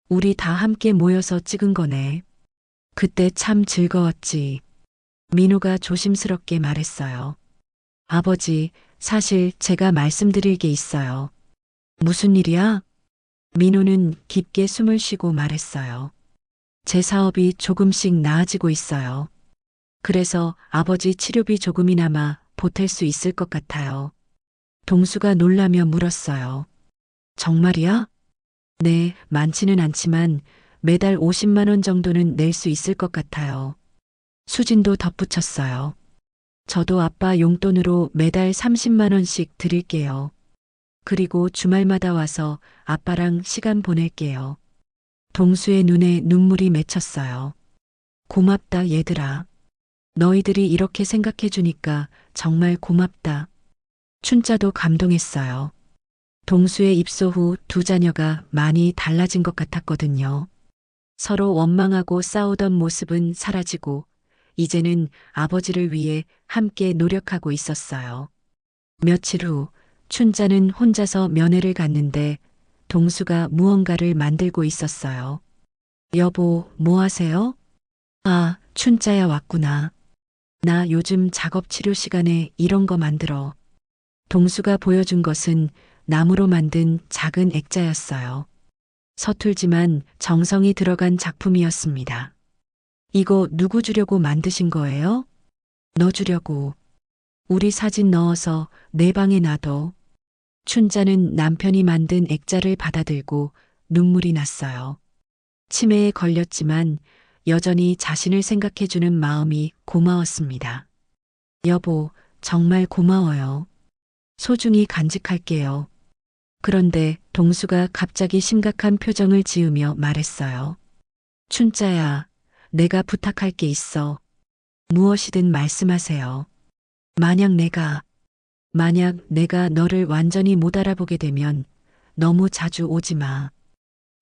우리 다 함께 모여서 찍은 거네. 그때 참 즐거웠지. 민호가 조심스럽게 말했어요. 아버지, 사실 제가 말씀드릴 게 있어요. 무슨 일이야? 민호는 깊게 숨을 쉬고 말했어요. 제 사업이 조금씩 나아지고 있어요. 그래서 아버지 치료비 조금이나마 보탤 수 있을 것 같아요. 동수가 놀라며 물었어요. 정말이야? 네, 많지는 않지만 매달 50만 원 정도는 낼 수 있을 것 같아요. 수진도 덧붙였어요. 저도 아빠 용돈으로 매달 30만 원씩 드릴게요. 그리고 주말마다 와서 아빠랑 시간 보낼게요. 동수의 눈에 눈물이 맺혔어요. 고맙다, 얘들아. 너희들이 이렇게 생각해 주니까 정말 고맙다. 춘자도 감동했어요. 동수의 입소 후 두 자녀가 많이 달라진 것 같았거든요. 서로 원망하고 싸우던 모습은 사라지고 이제는 아버지를 위해 함께 노력하고 있었어요. 며칠 후 춘자는 혼자서 면회를 갔는데 동수가 무언가를 만들고 있었어요. 여보, 뭐 하세요? 아, 춘자야 왔구나. 나 요즘 작업 치료 시간에 이런 거 만들어. 동수가 보여준 것은 나무로 만든 작은 액자였어요. 서툴지만 정성이 들어간 작품이었습니다. 이거 누구 주려고 만드신 거예요? 너 주려고. 우리 사진 넣어서 내 방에 놔둬. 춘자는 남편이 만든 액자를 받아들고 눈물이 났어요. 치매에 걸렸지만 여전히 자신을 생각해주는 마음이 고마웠습니다. 여보, 정말 고마워요. 소중히 간직할게요. 그런데 동수가 갑자기 심각한 표정을 지으며 말했어요. 춘자야, 내가 부탁할 게 있어. 무엇이든 말씀하세요. 만약 내가 너를 완전히 못 알아보게 되면 너무 자주 오지 마.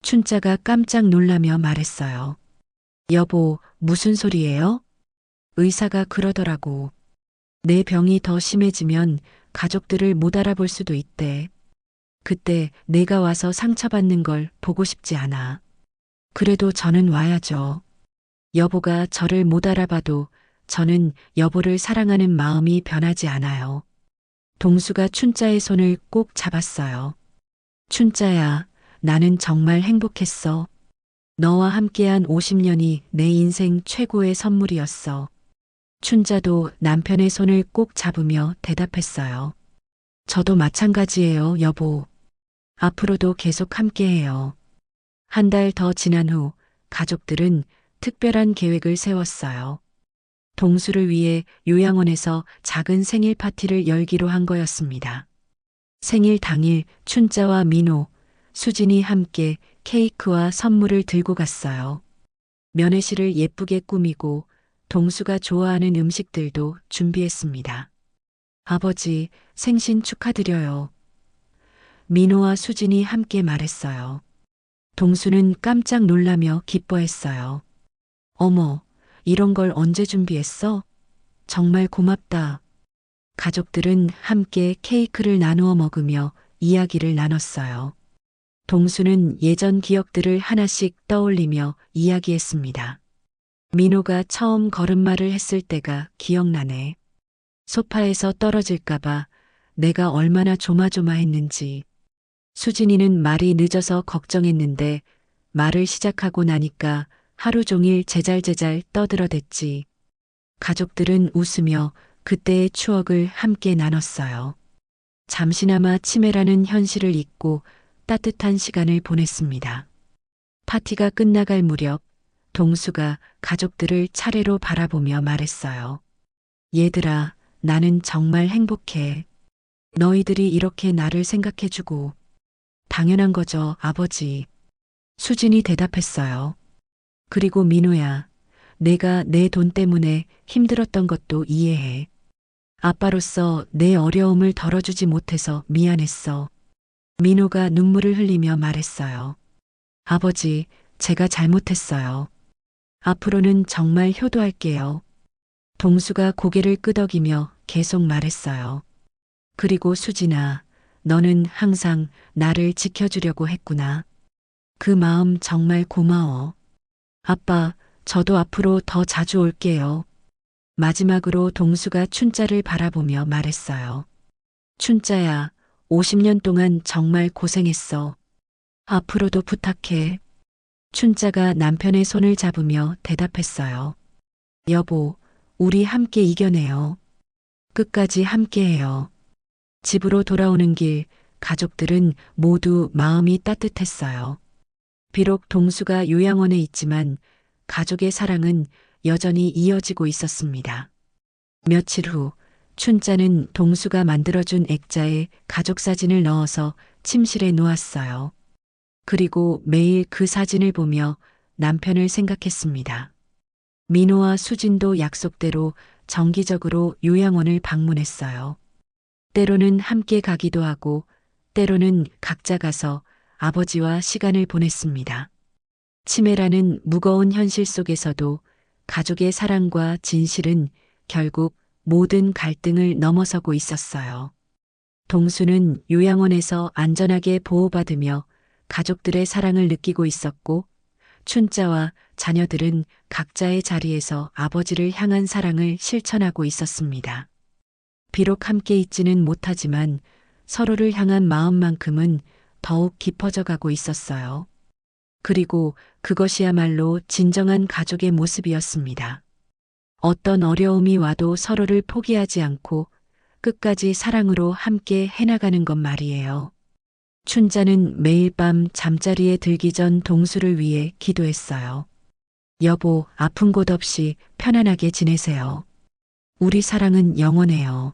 춘자가 깜짝 놀라며 말했어요. 여보, 무슨 소리예요? 의사가 그러더라고. 내 병이 더 심해지면 가족들을 못 알아볼 수도 있대. 그때 내가 와서 상처받는 걸 보고 싶지 않아. 그래도 저는 와야죠. 여보가 저를 못 알아봐도 저는 여보를 사랑하는 마음이 변하지 않아요. 동수가 춘자의 손을 꼭 잡았어요. 춘자야, 나는 정말 행복했어. 너와 함께한 50년이 내 인생 최고의 선물이었어. 춘자도 남편의 손을 꼭 잡으며 대답했어요. 저도 마찬가지예요, 여보. 앞으로도 계속 함께해요. 한 달 더 지난 후 가족들은 특별한 계획을 세웠어요. 동수를 위해 요양원에서 작은 생일 파티를 열기로 한 거였습니다. 생일 당일 춘자와 민호, 수진이 함께 케이크와 선물을 들고 갔어요. 면회실을 예쁘게 꾸미고 동수가 좋아하는 음식들도 준비했습니다. 아버지, 생신 축하드려요. 민호와 수진이 함께 말했어요. 동수는 깜짝 놀라며 기뻐했어요. 어머, 이런 걸 언제 준비했어? 정말 고맙다. 가족들은 함께 케이크를 나누어 먹으며 이야기를 나눴어요. 동수는 예전 기억들을 하나씩 떠올리며 이야기했습니다. 민호가 처음 걸음마를 했을 때가 기억나네. 소파에서 떨어질까봐 내가 얼마나 조마조마했는지. 수진이는 말이 늦어서 걱정했는데 말을 시작하고 나니까 하루 종일 제잘제잘 떠들어댔지. 가족들은 웃으며 그때의 추억을 함께 나눴어요. 잠시나마 치매라는 현실을 잊고 따뜻한 시간을 보냈습니다. 파티가 끝나갈 무렵 동수가 가족들을 차례로 바라보며 말했어요. 얘들아, 나는 정말 행복해. 너희들이 이렇게 나를 생각해주고. 당연한 거죠, 아버지. 수진이 대답했어요. 그리고 민호야, 내가 내 돈 때문에 힘들었던 것도 이해해. 아빠로서 내 어려움을 덜어주지 못해서 미안했어. 민호가 눈물을 흘리며 말했어요. 아버지, 제가 잘못했어요. 앞으로는 정말 효도할게요. 동수가 고개를 끄덕이며 계속 말했어요. 그리고 수진아, 너는 항상 나를 지켜주려고 했구나. 그 마음 정말 고마워. 아빠, 저도 앞으로 더 자주 올게요. 마지막으로 동수가 춘자를 바라보며 말했어요. 춘자야, 50년 동안 정말 고생했어. 앞으로도 부탁해. 춘자가 남편의 손을 잡으며 대답했어요. 여보, 우리 함께 이겨내요. 끝까지 함께해요. 집으로 돌아오는 길, 가족들은 모두 마음이 따뜻했어요. 비록 동수가 요양원에 있지만 가족의 사랑은 여전히 이어지고 있었습니다. 며칠 후, 춘자는 동수가 만들어준 액자에 가족 사진을 넣어서 침실에 놓았어요. 그리고 매일 그 사진을 보며 남편을 생각했습니다. 민호와 수진도 약속대로 정기적으로 요양원을 방문했어요. 때로는 함께 가기도 하고, 때로는 각자 가서 아버지와 시간을 보냈습니다. 치매라는 무거운 현실 속에서도 가족의 사랑과 진실은 결국 모든 갈등을 넘어서고 있었어요. 동수는 요양원에서 안전하게 보호받으며 가족들의 사랑을 느끼고 있었고, 춘자와 자녀들은 각자의 자리에서 아버지를 향한 사랑을 실천하고 있었습니다. 비록 함께 있지는 못하지만 서로를 향한 마음만큼은 더욱 깊어져 가고 있었어요. 그리고 그것이야말로 진정한 가족의 모습이었습니다. 어떤 어려움이 와도 서로를 포기하지 않고 끝까지 사랑으로 함께 해나가는 것 말이에요. 춘자는 매일 밤 잠자리에 들기 전 동수를 위해 기도했어요. 여보, 아픈 곳 없이 편안하게 지내세요. 우리 사랑은 영원해요.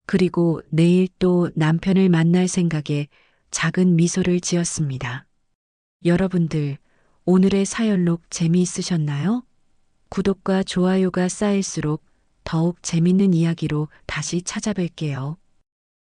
그리고 내일 또 남편을 만날 생각에 작은 미소를 지었습니다. 여러분들, 오늘의 사연록 재미있으셨나요? 구독과 좋아요가 쌓일수록 더욱 재밌는 이야기로 다시 찾아뵐게요.